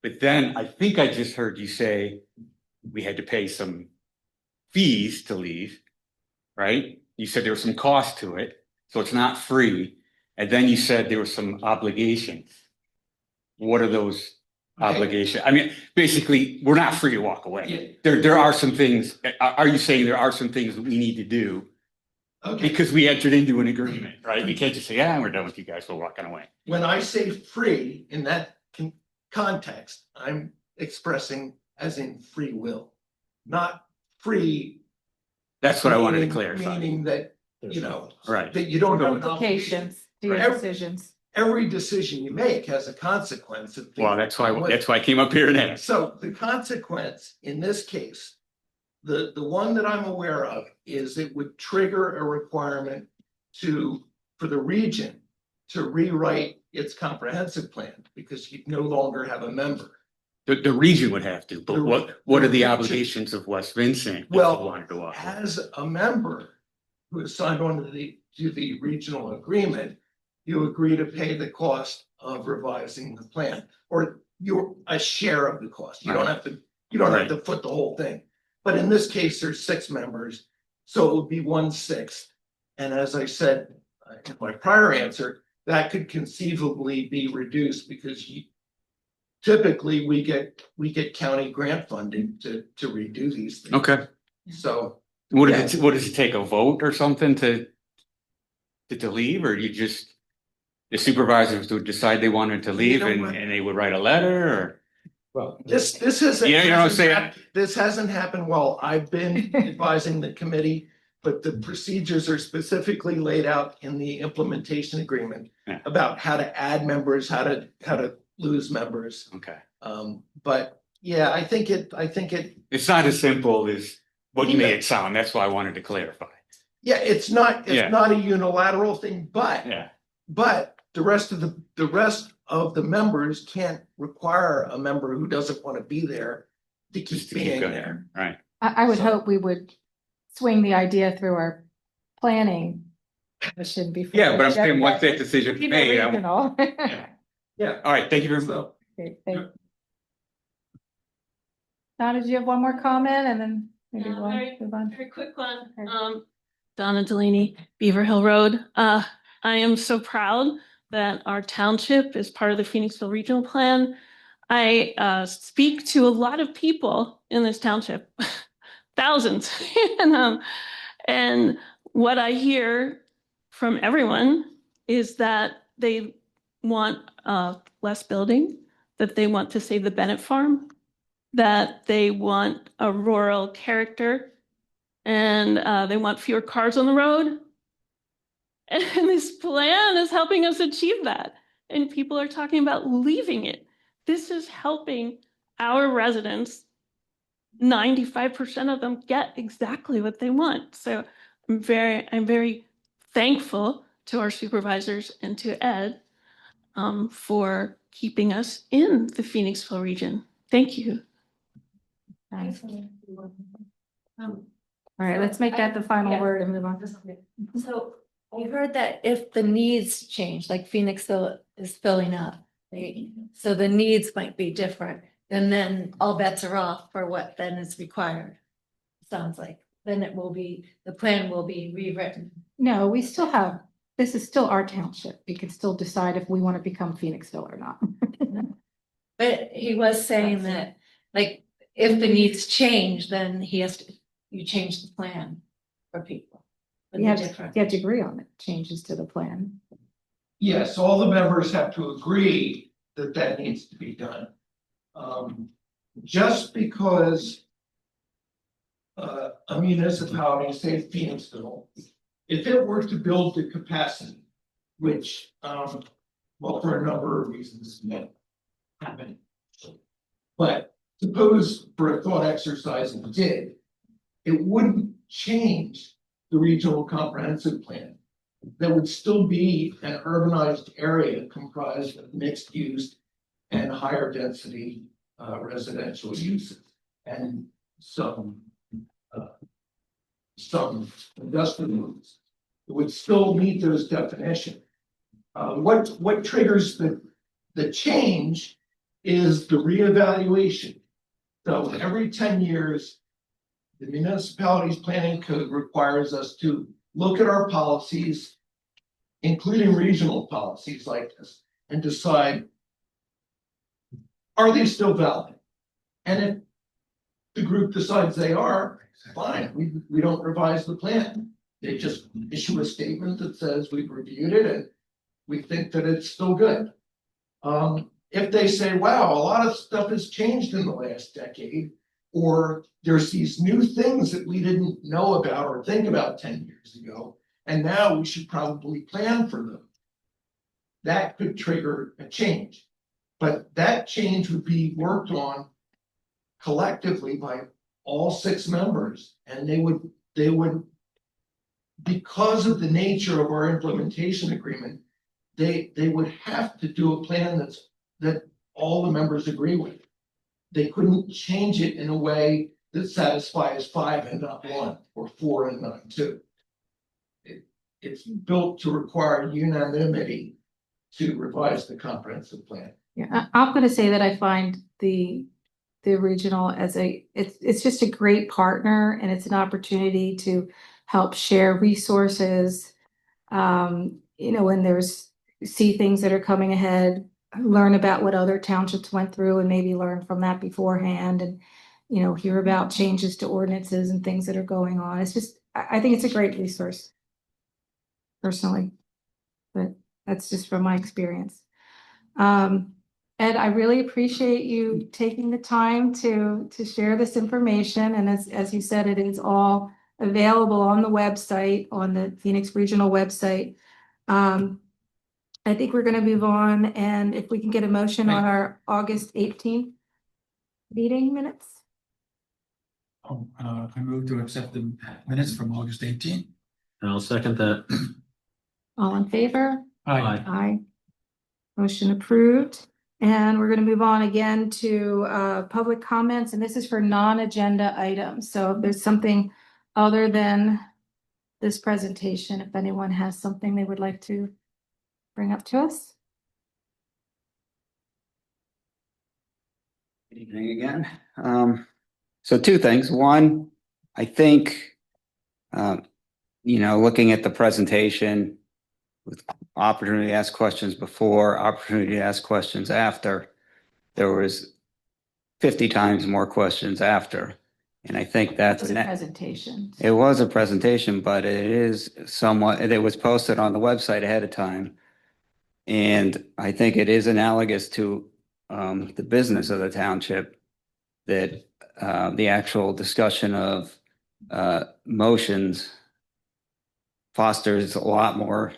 But then I think I just heard you say we had to pay some fees to leave, right? You said there was some cost to it, so it's not free. And then you said there were some obligations. What are those obligations? I mean, basically, we're not free to walk away. There are some things. Are you saying there are some things that we need to do? Okay. Because we entered into an agreement, right? We can't just say, we're done with you guys, we're walking away. When I say free in that context, I'm expressing as in free will, not free. That's what I wanted to clarify. Meaning that, Right. that you don't have an obligation. Implications to your Right. decisions. Every decision you make has a consequence. Well, that's why I came up here and asked. So the consequence in this case, the one that I'm aware of is it would trigger a requirement for the region to rewrite its comprehensive plan because you no longer have a member. The region would have to, but what are the region. obligations of West Vincent? if they Well, wanted to walk away? as a member, who has signed on to the regional agreement, you agree to pay the cost of revising the plan, or you're a share of the cost. You don't have to, foot the whole thing. But in this case, there's 6 members, so it would be 1/6. And as I said in my prior answer, that could conceivably be reduced because typically we get county grant funding to redo these things. Okay. So What does it take, a vote or something to leave, or you just, the supervisors would decide they wanted to leave and they would write a letter, or? Well, this hasn't. You know what I'm saying? This hasn't happened while I've been advising the committee, but the procedures are specifically laid out in the implementation agreement about how to add members, how to lose members. Okay. But yeah, I think it. It's not as simple as what you made it sound. That's why I wanted to clarify. Yeah, it's not a unilateral thing, but the rest of the members can't require a member who doesn't want to be there to keep being there. Right. I would hope we would swing the idea through our planning commission before. Yeah, but I'm saying once that decision's made, Regional. Yeah. all right, thank you very much. So, Okay, thank you. Donna, did you have one more comment and then maybe Yeah, we'll very- move on? Very quick one. Okay. Donna Delaney, Beaver Hill Road. I am so proud that our township is part of the Phoenixville Regional Plan. I speak to a lot of people in this township, thousands, and what I hear from everyone is that they want less building, that they want to save the Bennett Farm, that they want a rural character, and they want fewer cars on the road. And this plan is helping us achieve that. And people are talking about leaving it. This is helping our residents. 95% of them get exactly what they want. So I'm very thankful to our supervisors and to Ed for keeping us in the Phoenixville region. Thank you. Nice. All right, let's make that the final word and move on. So I heard that if the needs change, like Phoenixville is filling up, so the needs might be different, and then all bets are off for what then is required. Sounds like, then the plan will be rewritten. No, we still have, this is still our township. We can still decide if we want to become Phoenixville or not. But he was saying that, like, if the needs change, then you change the plan for people. You have to agree on it, changes to the plan. yes, all the members have to agree that needs to be done. Just because a municipality, say Phoenixville, if it were to build the capacity, which, well, for a number of reasons, may happen. But suppose for a thought exercise it did, it wouldn't change the regional comprehensive plan. There would still be an urbanized area comprised of mixed use and higher density residential uses and some industrial uses. It would still meet those definitions. What triggers the change is the reevaluation. So every 10 years, the municipality's planning code requires us to look at our policies, including regional policies like this, and decide, are they still valid? And if the group decides they are, fine, we don't revise the plan. They just issue a statement that says we've reviewed it and we think that it's still good. If they say, wow, a lot of stuff has changed in the last decade, or there's these new things that we didn't know about or think about 10 years ago, and now we should probably plan for them. That could trigger a change. But that change would be worked on collectively by all 6 members, and they would, because of the nature of our implementation agreement, they would have to do a plan that all the members agree with. They couldn't change it in a way that satisfies 5 and not 1, or 4 and not 2. it's built to require unanimity to revise the comprehensive plan. Yeah, I'm gonna say that I find the regional as it's just a great partner, and it's an opportunity to help share resources. When see things that are coming ahead, learn about what other townships went through and maybe learn from that beforehand, and, hear about changes to ordinances and things that are going on. It's just, I think it's a great resource personally, but that's just from my experience. Ed, I really appreciate you taking the time to share this information. And as you said, it is all available on the website, on the Phoenix Regional website. I think we're going to move on, and if we can get a motion on our August 18th meeting minutes. I move to accept the minutes from August 18th. And I'll second that. All in favor? Aye. Aye. Motion approved. And we're going to move on again to public comments, and this is for non-agenda items. So if there's something other than this presentation, if anyone has something they would like to bring up to us. Good evening again. So two things. One, I think, looking at the presentation with opportunity to ask questions before, opportunity to ask questions after, there was 50 times more questions after. And I think that's a presentation. It was a presentation, but it is somewhat, it was posted on the website ahead of time. And I think it is analogous to the business of the township that the actual discussion of motions fosters a lot more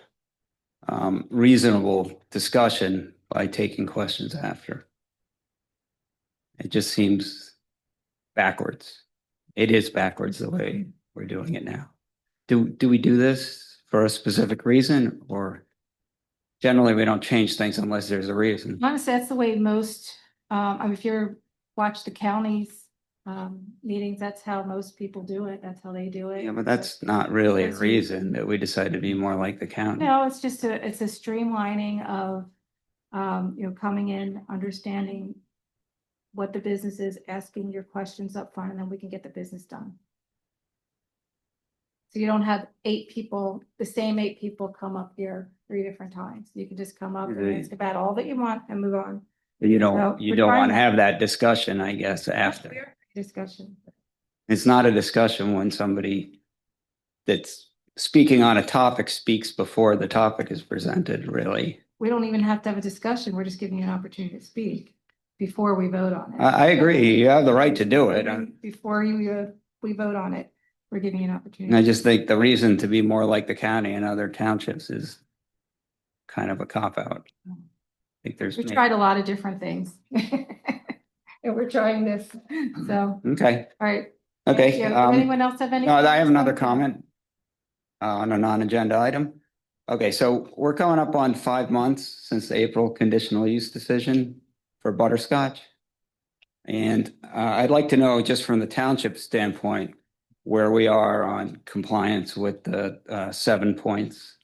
reasonable discussion by taking questions after. It just seems backwards. It is backwards the way we're doing it now. Do we do this for a specific reason, or generally we don't change things unless there's a reason? Honestly, that's the way most, if you watch the county's meetings, that's how most people do it. That's how they do it. Yeah, but that's not really a reason that we decided to be more like the county. No, it's just it's a streamlining of, coming in, understanding what the business is, asking your questions up front, and then we can get the business done. So you don't have the same eight people come up here 3 different times. You can just come up and ask about all that you want and move on. You don't want to have that discussion, I guess, after. Discussion. It's not a discussion when somebody that's speaking on a topic speaks before the topic is presented, really. We don't even have to have a discussion. We're just giving you an opportunity to speak before we vote on it. I agree. You have the right to do it. Before we vote on it, we're giving you an opportunity. And I just think the reason to be more like the county and other townships is kind of a cop-out. I think we tried a lot of different things. And we're trying this, so. Okay. All right. Okay. Anyone else have any? No, I have another comment on a non-agenda item. Okay, so we're coming up on 5 months since the April conditional use decision for butterscotch. And I'd like to know, just from the township standpoint, where we are on compliance with the 7 points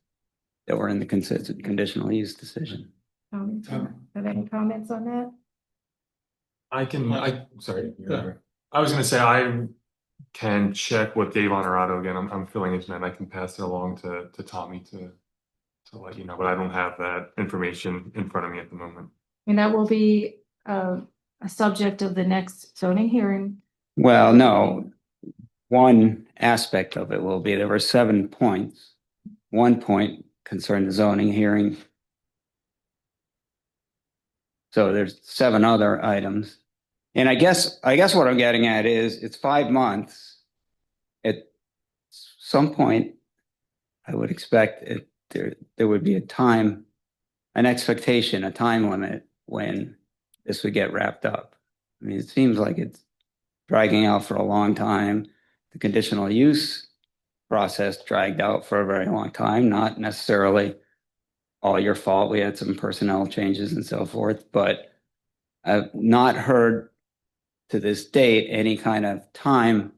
that were in the conditional use decision. Have any comments on that? Sorry. I was gonna say, I can check with Dave Honorato again. I'm filling in tonight. I can pass it along to Tommy to let you know, but I don't have that information in front of me at the moment. And that will be a subject of the next zoning hearing. Well, no. One aspect of it will be there were 7 points. 1 point concerned the zoning hearing. So there's 7 other items. And I guess what I'm getting at is it's 5 months. At some point, I would expect there would be an expectation, a time limit when this would get wrapped up. I mean, it seems like it's dragging out for a long time. The conditional use process dragged out for a very long time, not necessarily all your fault. We had some personnel changes and so forth, but I've not heard to this date any kind of time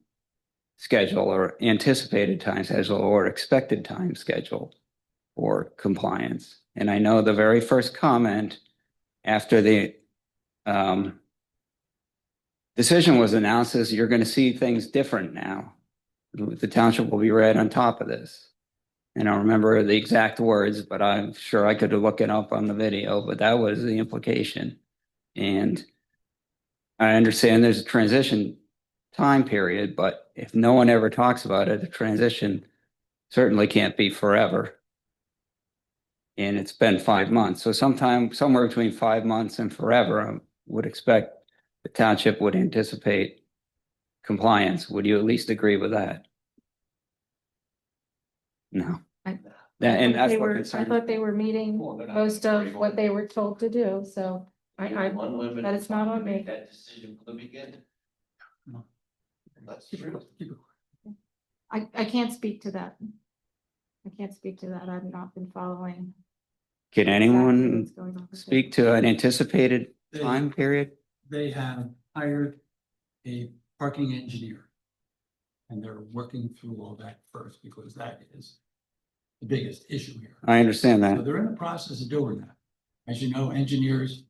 schedule or anticipated time schedule or expected time schedule for compliance. And I know the very first comment after the decision was announced is you're going to see things different now. The township will be right on top of this. And I don't remember the exact words, but I'm sure I could look it up on the video, but that was the implication. And I understand there's a transition time period, but if no one ever talks about it, the transition certainly can't be forever. And it's been 5 months. So somewhere between 5 months and forever, I would expect the township would anticipate compliance. Would you at least agree with that? No. And that's what I concerns thought they were meeting most of what they were told to do, so that is not on me. That decision from the beginning. That's true. I can't speak to that. I can't speak to that. I've not been following. Can exactly anyone what's going on with it. speak to an anticipated time period? They have hired a parking engineer. And they're working through all that first because that is the biggest issue here. I understand So that. they're in the process of doing that. As you know, engineers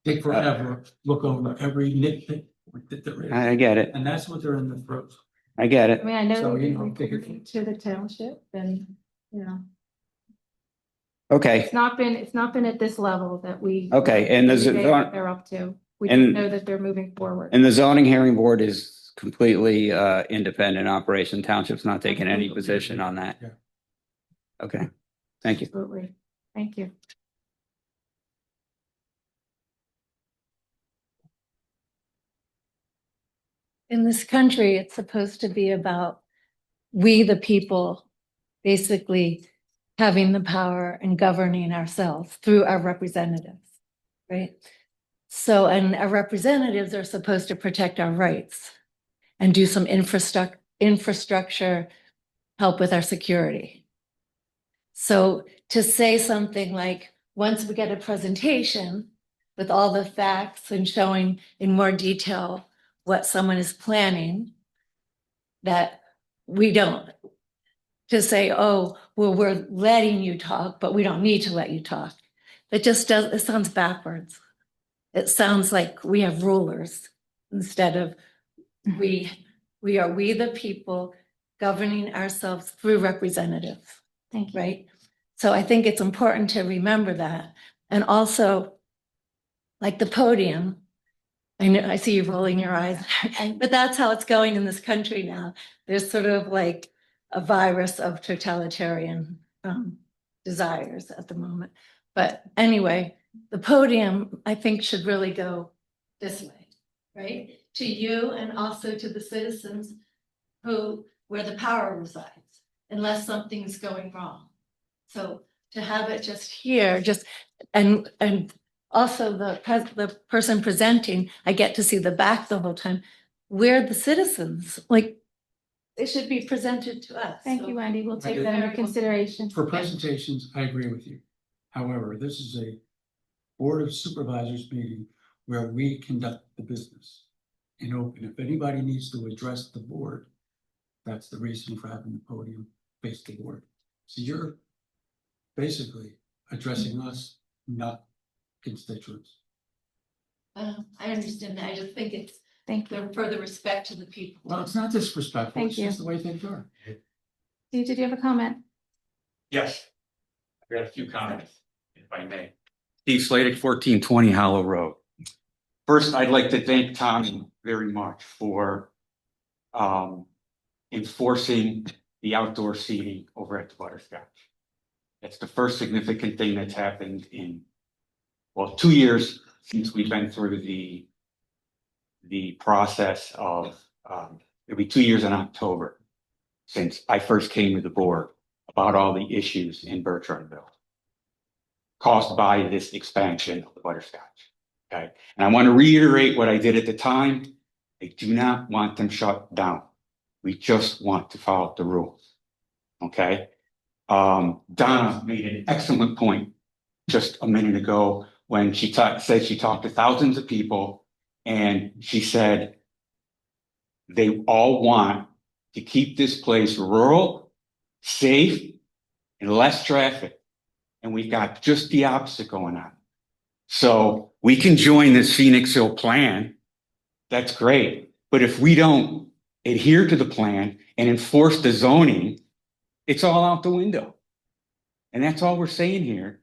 take forever, look over every nitpick that there is. I get it. And that's what they're in the throes. I get I it. mean, I know So, they you know, reported to the township and, you know, Okay. it's not been at this level that we. Okay, and there's we know what they're up to. We just and- know that they're moving forward. And the zoning hearing board is completely independent operation. Township's not taking any position on that. Yeah. Okay, thank you. Absolutely. Thank you. In this country, it's supposed to be about we, the people, basically having the power and governing ourselves through our representatives, right? So, and our representatives are supposed to protect our rights and do some infrastructure help with our security. So to say something like, once we get a presentation with all the facts and showing in more detail what someone is planning, that we don't, to say, oh, well, we're letting you talk, but we don't need to let you talk. It sounds backwards. It sounds like we have rulers instead of we are the people governing ourselves through representatives. Thank you. Right? So I think it's important to remember that. And also, like the podium, I know, I see you rolling your eyes, but that's how it's going in this country now. There's sort of like a virus of totalitarian desires at the moment. But anyway, the podium, I think, should really go this way, right? To you and also to the citizens where the power resides, unless something's going wrong. So to have it just here, and also the person presenting, I get to see the back the whole time. We're the citizens, like they should be presented to us. Thank So- you, Wendy. We'll take that under consideration. For presentations, I agree with you. However, this is a Board of Supervisors meeting where we conduct the business and open. If anybody needs to address the board, that's the reason for having the podium face the board. So you're basically addressing us, not constituents. I understand that. I just think it's Thank you. for the respect to the people. Well, it's not disrespectful, Thank it's you. just the way things are. Steve, did you have a comment? Yes. I've got a few comments, if I may. Steve Slatic, 1420 Hollow Road. First, I'd like to thank Tommy very much for enforcing the outdoor seating over at the Butterscotch. That's the first significant thing that's happened in, well, 2 years since we've been through the process of, it'll be 2 years in October since I first came to the board about all the issues in Bertrandville caused by this expansion of the Butterscotch. Okay, and I want to reiterate what I did at the time. I do not want them shut down. We just want to follow the rules. Okay. Donna made an excellent point just a minute ago when she said she talked to thousands of people and she said they all want to keep this place rural, safe, and less traffic. And we've got just the opposite going on. So we can join this Phoenixville plan. That's great. But if we don't adhere to the plan and enforce the zoning, it's all out the window. And that's all we're saying here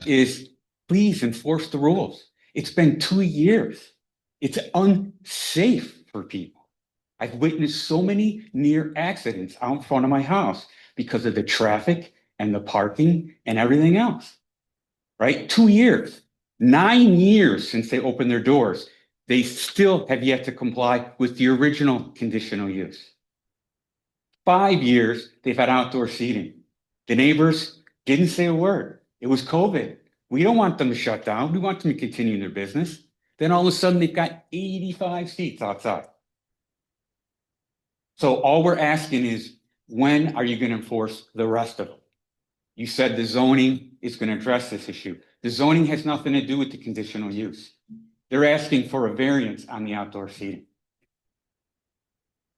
is please enforce the rules. It's been 2 years. It's unsafe for people. I've witnessed so many near accidents out in front of my house because of the traffic and the parking and everything else, right? 2 years, 9 years since they opened their doors. They still have yet to comply with the original conditional use. 5 years, they've had outdoor seating. The neighbors didn't say a word. It was COVID. We don't want them to shut down. We want them to continue their business. Then all of a sudden, they've got 85 seats outside. So all we're asking is, when are you going to enforce the rest of them? You said the zoning is going to address this issue. The zoning has nothing to do with the conditional use. They're asking for a variance on the outdoor seating.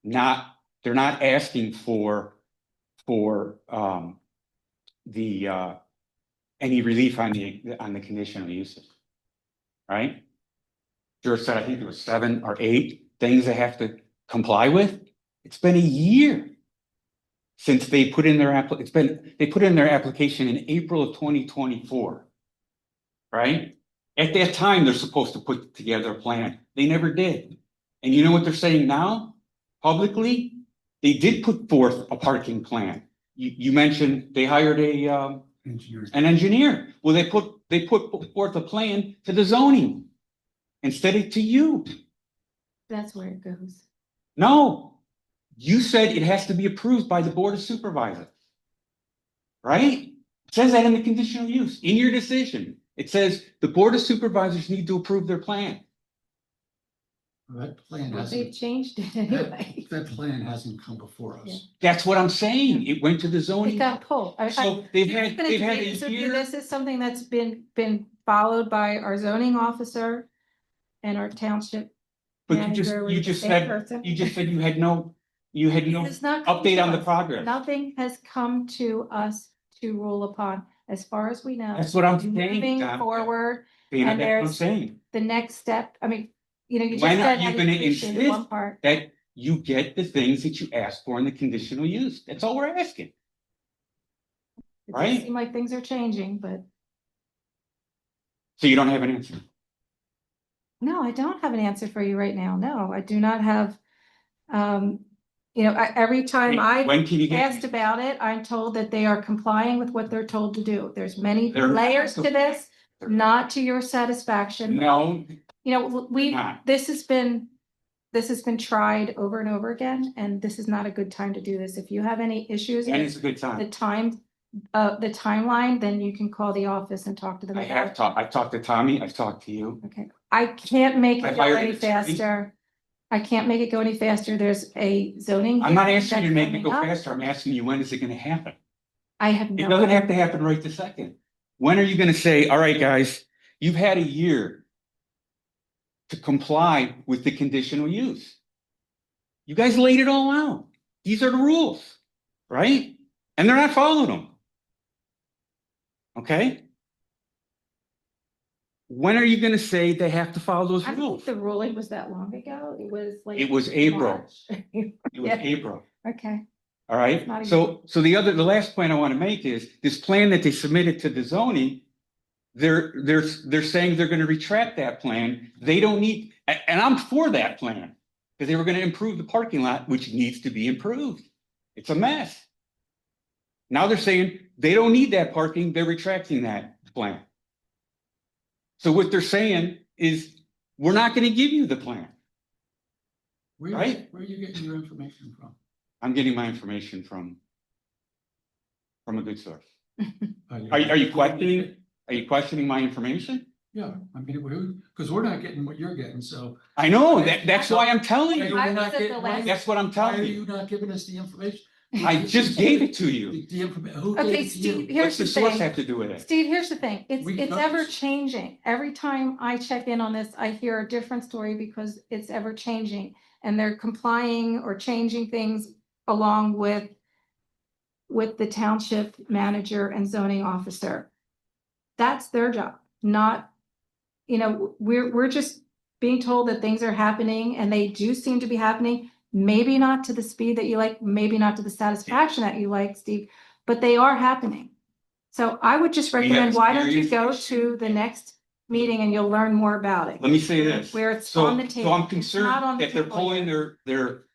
They're not asking for any relief on the conditional uses, right? George said, I think there was 7 or 8 things they have to comply with. It's been a year since they put in their application in April of 2024, right? At that time, they're supposed to put together a plan. They never did. And you know what they're saying now? Publicly, they did put forth a parking plan. You mentioned they hired an engineer. Well, they put forth a plan to the zoning instead of to you. That's where it goes. No, you said it has to be approved by the Board of Supervisors, right? It says that in the conditional use, in your decision. It says the Board of Supervisors need to approve their plan. That plan Well, hasn't. they've changed it anyway. That plan hasn't come before us. Yeah. That's what I'm saying. It went to the It zoning. got pulled. So they've had a This year. is something that's been followed by our zoning officer and our township. But manager you with the just same said, person. you had no It has not come update to on the us. progress. Nothing has come to us to rule upon, as far as we know. That's what I'm saying, Moving Donna. forward, Dana, and that's what I'm there's saying. the next step. I mean, you know, you just When are said you how gonna appreciate insist one part. that you get the things that you asked for in the conditional use? That's all we're asking. It right? does seem like things are changing, but So you don't have an answer? no, I don't have an answer for you right now. No, I do not have. You know, every time I When can you get? asked about it, I'm told that they are complying with what they're told to do. There's many They're not. layers to this, not to your satisfaction. No, You know, not. this has been tried over and over again, and this is not a good time to do this. If you have any issues and with it's a good time. the timeline, then you can call the office and talk to them. I about have it. talked, I've talked to Tommy, I've talked to you. Okay, I can't make I it go hired any an attorney. faster. I can't make it go any faster. There's a zoning. I'm not hearing asking you to that's make it go coming up. faster, I'm asking you, when is it gonna happen? I have It no. doesn't have to happen right this second. When are you gonna say, all right, guys, you've had a year to comply with the conditional use? You guys laid it all out. These are the rules, right? And they're not following them. Okay? When are you gonna say they have to follow those I don't think rules? the ruling was that long ago. It was like. It was April. March. It was Yeah. April. Okay. All Not right, even- so the last point I want to make is this plan that they submitted to the zoning. They're saying they're going to retract that plan. They don't need, and I'm for that plan. Because they were going to improve the parking lot, which needs to be improved. It's a mess. Now they're saying they don't need that parking, they're retracting that plan. So what they're saying is, we're not going to give you the plan. Right? Where are you getting your information from? I'm getting my information from a good source. Are Are you questioning my information? Yeah, I mean, because we're not getting what you're getting, so. I know, that's why I'm telling you. I was at the last- That's what I'm Why telling are you. you not giving us the information? I just gave it to you. The information, who Okay, gave it to Steve, you? here's What's the the source thing. have to do with it? Steve, here's the thing. It's We got ever this. changing. Every time I check in on this, I hear a different story because it's ever changing. And they're complying or changing things along with the township manager and zoning officer. That's their job, not, we're just being told that things are happening and they do seem to be happening. Maybe not to the speed that you like, maybe not to the satisfaction that you like, Steve, but they are happening. So I would just recommend, why don't you go to the next meeting and you'll learn more about it. Let me say this. Where it's So, on the table. so I'm It's not on concerned the that they're table pulling yet.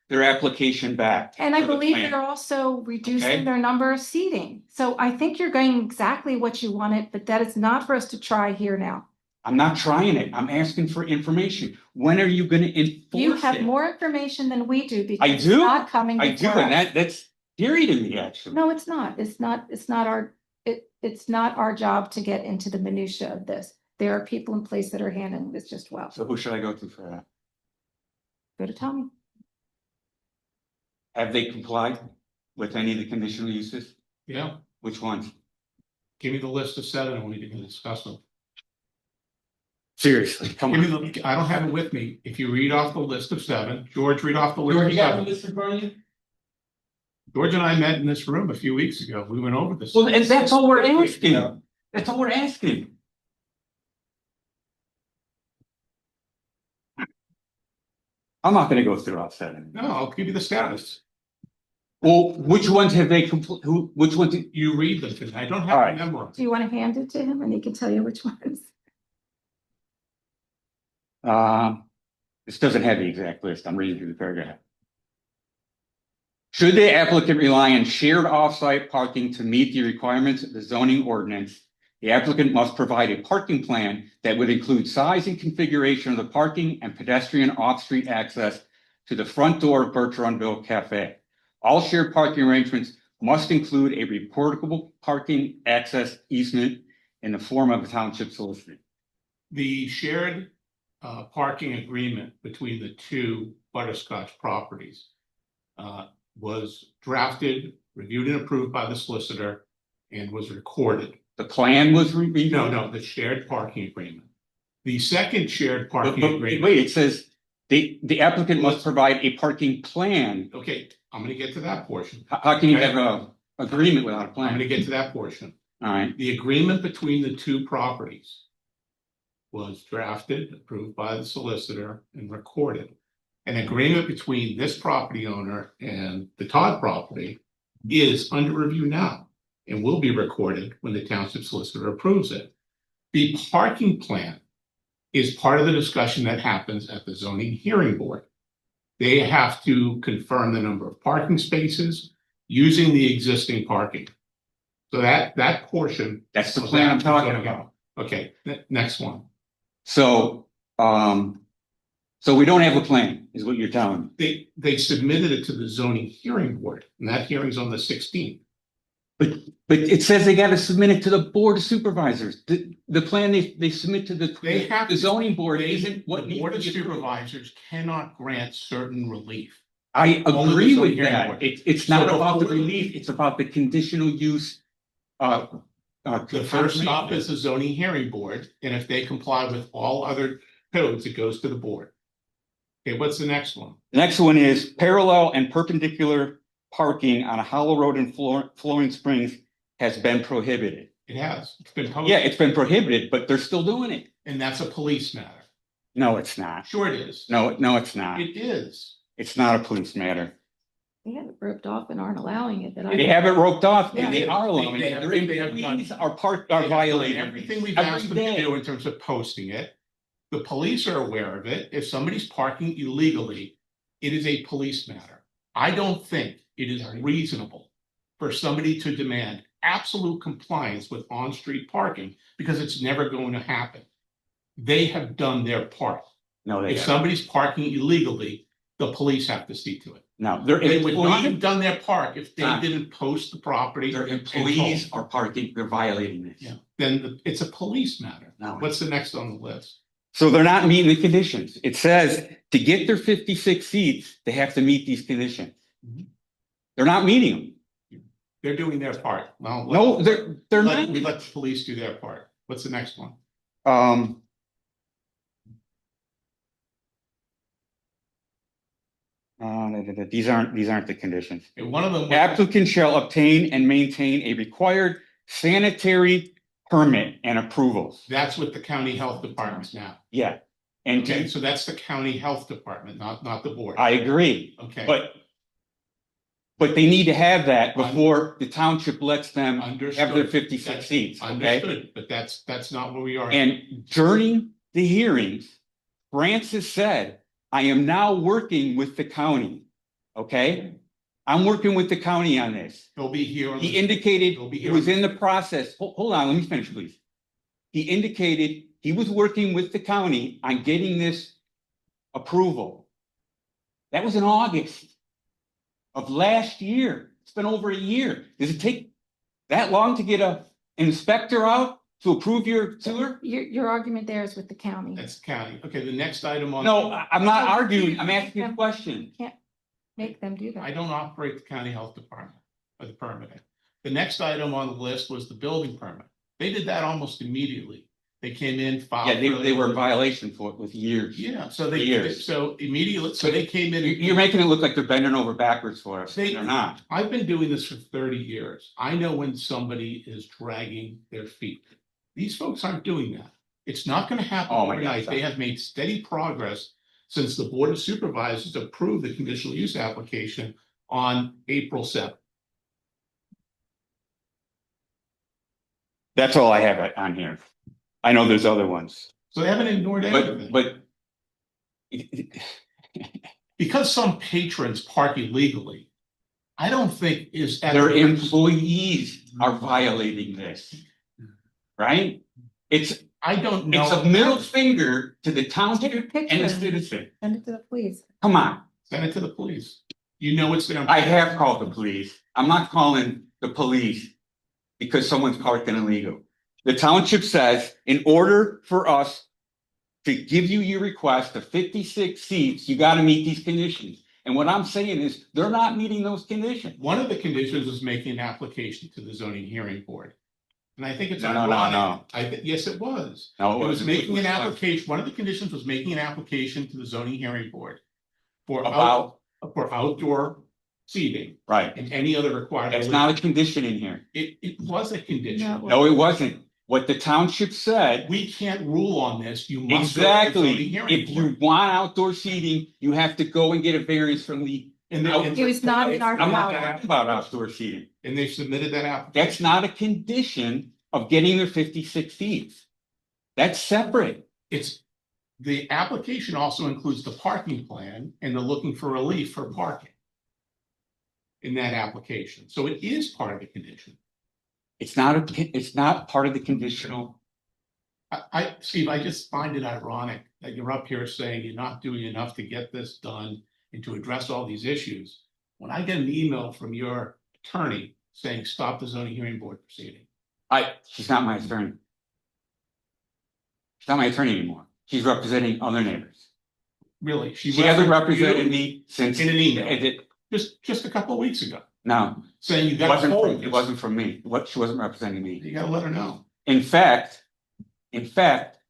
their application back. And I for the believe plan. they're also reducing Okay. their number of seating. So I think you're going exactly what you wanted, but that is not for us to try here now. I'm not trying it. I'm asking for information. When are you gonna enforce You have it? more information than we do because I it's do. not coming I do, before and us. that's scary to me, actually. No, it's not. It's not our job to get into the minutia of this. There are people in place that are handling this just well. So who should I go to for that? Go to Tommy. Have they complied with any of the conditional uses? Yeah, Which ones? give me the list of 7 and we can discuss them. Seriously, come Give me on. I don't have it with me. If you read off the list of 7, George, read off the list of 7. list in front of you? George and I met in this room a few weeks ago. We went over this. Well, and that's all we're asking. That's all we're asking. I'm not gonna go through all 7. No, I'll give you the status. Well, which ones have they which ones? You read them, because I don't All have right. to memorize. Do you want to hand it to him and he can tell you which ones? This doesn't have the exact list. I'm reading through the paragraph. Should the applicant rely on shared off-site parking to meet the requirements of the zoning ordinance, the applicant must provide a parking plan that would include size and configuration of the parking and pedestrian off-street access to the front door of Bertrandville Cafe. All shared parking arrangements must include a reportable parking access easement in the form of a township solicitor. The shared parking agreement between the 2 Butterscotch properties was drafted, reviewed and approved by the solicitor and was recorded. The plan was reviewed? No, the shared parking agreement. The second shared parking But agreement. wait, it says the applicant must provide a parking plan. Okay, I'm gonna get to that portion. How can you have a agreement without a I'm plan? gonna get to that portion. All right, The agreement between the 2 properties was drafted, approved by the solicitor and recorded. An agreement between this property owner and the Todd property is under review now and will be recorded when the township solicitor approves it. The parking plan is part of the discussion that happens at the zoning hearing board. They have to confirm the number of parking spaces using the existing parking. So that portion. that's the of plan I'm that is talking gonna go. about. Okay, next one. So, so we don't have a plan, is what you're telling me. They submitted it to the zoning hearing board, and that hearing's on the 16th. But it says they gotta submit it to the board of supervisors. The plan they submit to They have the to- zoning board They- isn't what The needs board to of be approved. supervisors cannot grant certain relief. I Only agree the with zoning hearing that. board. It's So not about the before- relief, it's about the conditional use. The first stop is the zoning hearing board, and if they comply with all other codes, it goes to the board. Okay, what's the next one? The next one is parallel and perpendicular parking on a hollow road in Flooring Springs has been prohibited. It has, it's been posted. Yeah, it's been prohibited, but they're still doing it. And that's a police matter. No, it's not. Sure it is. No, it's not. It is. It's not a police matter. They have it roped off and aren't allowing it. They have it roped off Yeah, and they are allowing they it. have- Their they have done- employees are They have done violating everything we've every asked them to day. do in terms of posting it. The police are aware of it. If somebody's parking illegally, it is a police matter. I don't think it is reasonable for somebody to demand absolute compliance with on-street parking because it's never going to happen. They have done their part. No, they If haven't. somebody's parking illegally, the police have to see to it. No, their They would not have employees, done their part if they Ah. didn't post the property. their and employees told. are parking, they're violating this. Yeah, then it's a police matter. No. What's the next on the list? So they're not meeting the conditions. It says to get their 56 seats, they have to meet these conditions. Mhm. They're not meeting They're doing their part. Well, them. No, they're we not. let the police do their part. What's the next one? These aren't the conditions. And one of them. Applicant shall obtain and maintain a required sanitary permit and approvals. That's with the county health department now. Yeah. And Okay, so that's the county health department, not the board. I agree, Okay. but they need to have that before the township lets them have their Understood. 56 seats, okay? Understood, but that's not where we are. And during the hearings, Francis said, I am now working with the county, okay? I'm working with the county on this. He'll be here. He indicated He'll be he here. was in the process. Hold on, let me finish, please. He indicated he was working with the county on getting this approval. That was in August of last year. It's been over a year. Does it take that long to get an inspector out to approve your sewer? Your argument there is with the county. That's the county. Okay, the next item on. No, I'm not arguing. I'm asking a question. Can't make them do I that. don't operate the county health department or the permitting. The next item on the list was the building permit. They did that almost immediately. They came in, filed. Yeah, they were in violation for it with years. Yeah, so Years. so immediately, so they came in. You're making it look like they're bending over backwards for us. They're not. I've been doing this for 30 years. I know when somebody is dragging their feet. These folks aren't doing that. It's not going to happen Oh my God, overnight. stop. They have made steady progress since the Board of Supervisors approved the conditional use application on April 7th. That's all I have on here. I know there's other ones, So they haven't ignored anything. but Because some patrons park illegally, I don't think is. their employees are violating this, right? I don't know. It's a middle finger to the Take a township and picture. the citizen. Send it to the police. Come on, Send it to the police. You know it's there. I have called the police. I'm not calling the police because someone's parked in illegal. The township says, in order for us to give you your request of 56 seats, you got to meet these conditions. And what I'm saying is, they're not meeting those conditions. One of the conditions was making an application to the zoning hearing board. And I think it's. No. Yes, it was. No, It was wasn't. making an application. One of the conditions was making an application to the zoning hearing board. For outdoor seating Right. and any other required. That's not a condition in here. It was a condition. No, it wasn't. What the township said. We can't rule on this. You must. go to the zoning Exactly. hearing If you board. want outdoor seating, you have to go and get a variance from the. And It was not in our I'm not power. talking about outdoor seating. and they submitted that application. That's not a condition of getting their 56 seats. That's separate. The application also includes the parking plan and the looking for relief for parking. In that application. So it is part of the condition. It's not part of the conditional. Steve, I just find it ironic that you're up here saying you're not doing enough to get this done and to address all these issues. When I get an email from your attorney saying, stop the zoning hearing board proceeding. She's not my attorney. She's not my attorney anymore. She's representing other neighbors. Really? She hasn't represented you me since. in an email. It Just a couple of weeks ago, No, saying you it got. wasn't from me. She wasn't representing me. You gotta let her know. In fact,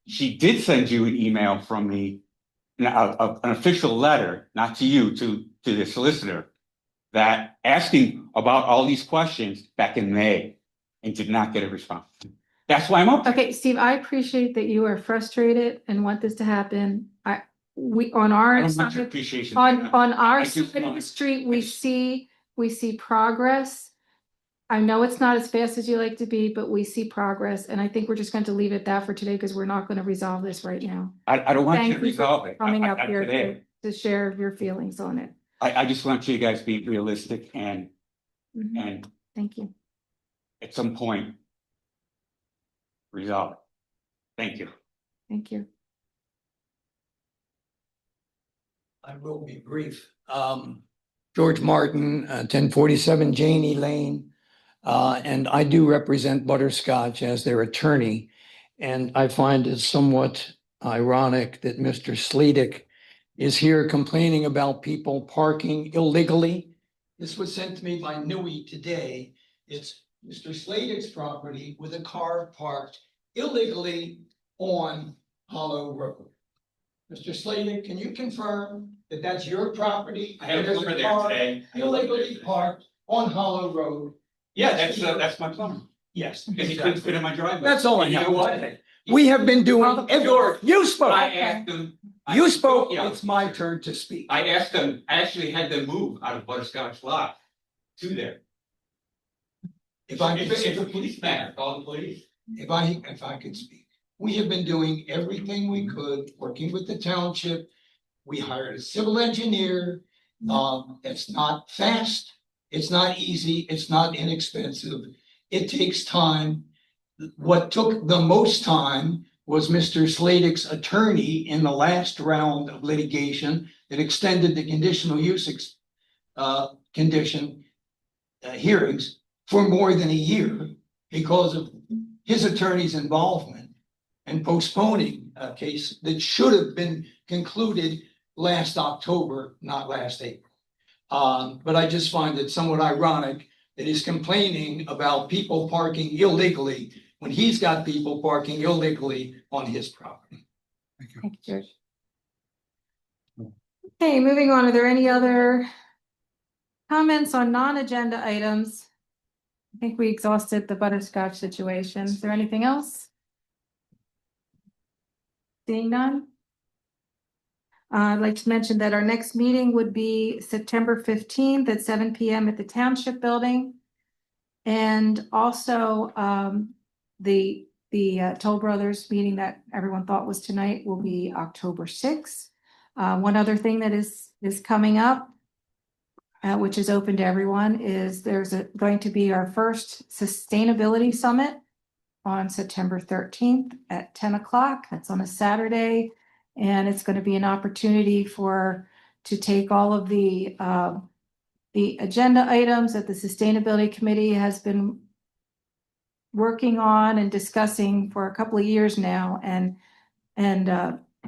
she did send you an email from me, an official letter, not to you, to the solicitor, that asking about all these questions back in May and did not get a response. That's why I'm up. Okay, Steve, I appreciate that you are frustrated and want this to happen. We, on our. I don't want your appreciation. On our I just side of want- the street, we see progress. I know it's not as fast as you like to be, but we see progress, and I think we're just going to leave it at that for today because we're not going to resolve this right now. I don't want you Thank to you for resolve it. coming up here today. to share your feelings on it. I just want you guys to be realistic and Thank you. at some point resolve it. Thank you. Thank you. I will be brief. George Martin, 1047 Janey Lane. And I do represent Butterscotch as their attorney. And I find it somewhat ironic that Mr. Sleedick is here complaining about people parking illegally. This was sent to me by Nui today. It's Mr. Sleedick's property with a car parked illegally on Hollow Road. Mr. Sleedick, can you confirm that that's your property? I have a There's plumber there car today. illegally parked on Hollow Road. Yeah, that's my plumber, Yes. because he couldn't fit in my driveway. That's all I And you know. know what? We have been doing, George, you spoke. I asked him. You spoke, Yeah. it's my turn to speak. I asked them, I actually had them move out of Butterscotch Lot to there. If I It's could, a police matter, call the police. if I could speak. We have been doing everything we could, working with the township. We hired a civil engineer. It's not fast, it's not easy, it's not inexpensive. It takes time. What took the most time was Mr. Sladek's attorney in the last round of litigation that extended the conditional use condition hearings for more than a year because of his attorney's involvement and postponing a case that should have been concluded last October, not last April. But I just find it somewhat ironic that he's complaining about people parking illegally when he's got people parking illegally on his property. Thank you, George. Okay, moving on. Are there any other comments on non-agenda items? I think we exhausted the butterscotch situation. Is there anything else? Seeing none? I'd like to mention that our next meeting would be September 15th at 7 PM at the Township Building. And also, the Toll Brothers meeting that everyone thought was tonight will be October 6th. One other thing that is coming up, which is open to everyone, is there's going to be our first sustainability summit on September 13th at 10 o'clock. That's on a Saturday. And it's going to be an opportunity to take all of the agenda items that the Sustainability Committee has been working on and discussing for a couple of years now, and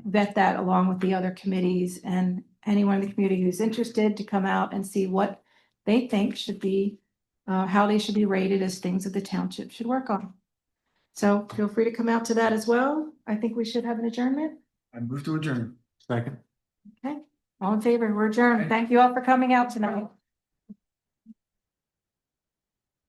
vet that along with the other committees and anyone in the community who's interested to come out and see what they think should be, how they should be rated as things that the township should work on. So feel free to come out to that as well. I think we should have an adjournment. I move to adjourn. Second. Okay, all in favor, we're adjourned. Thank you all for coming out tonight.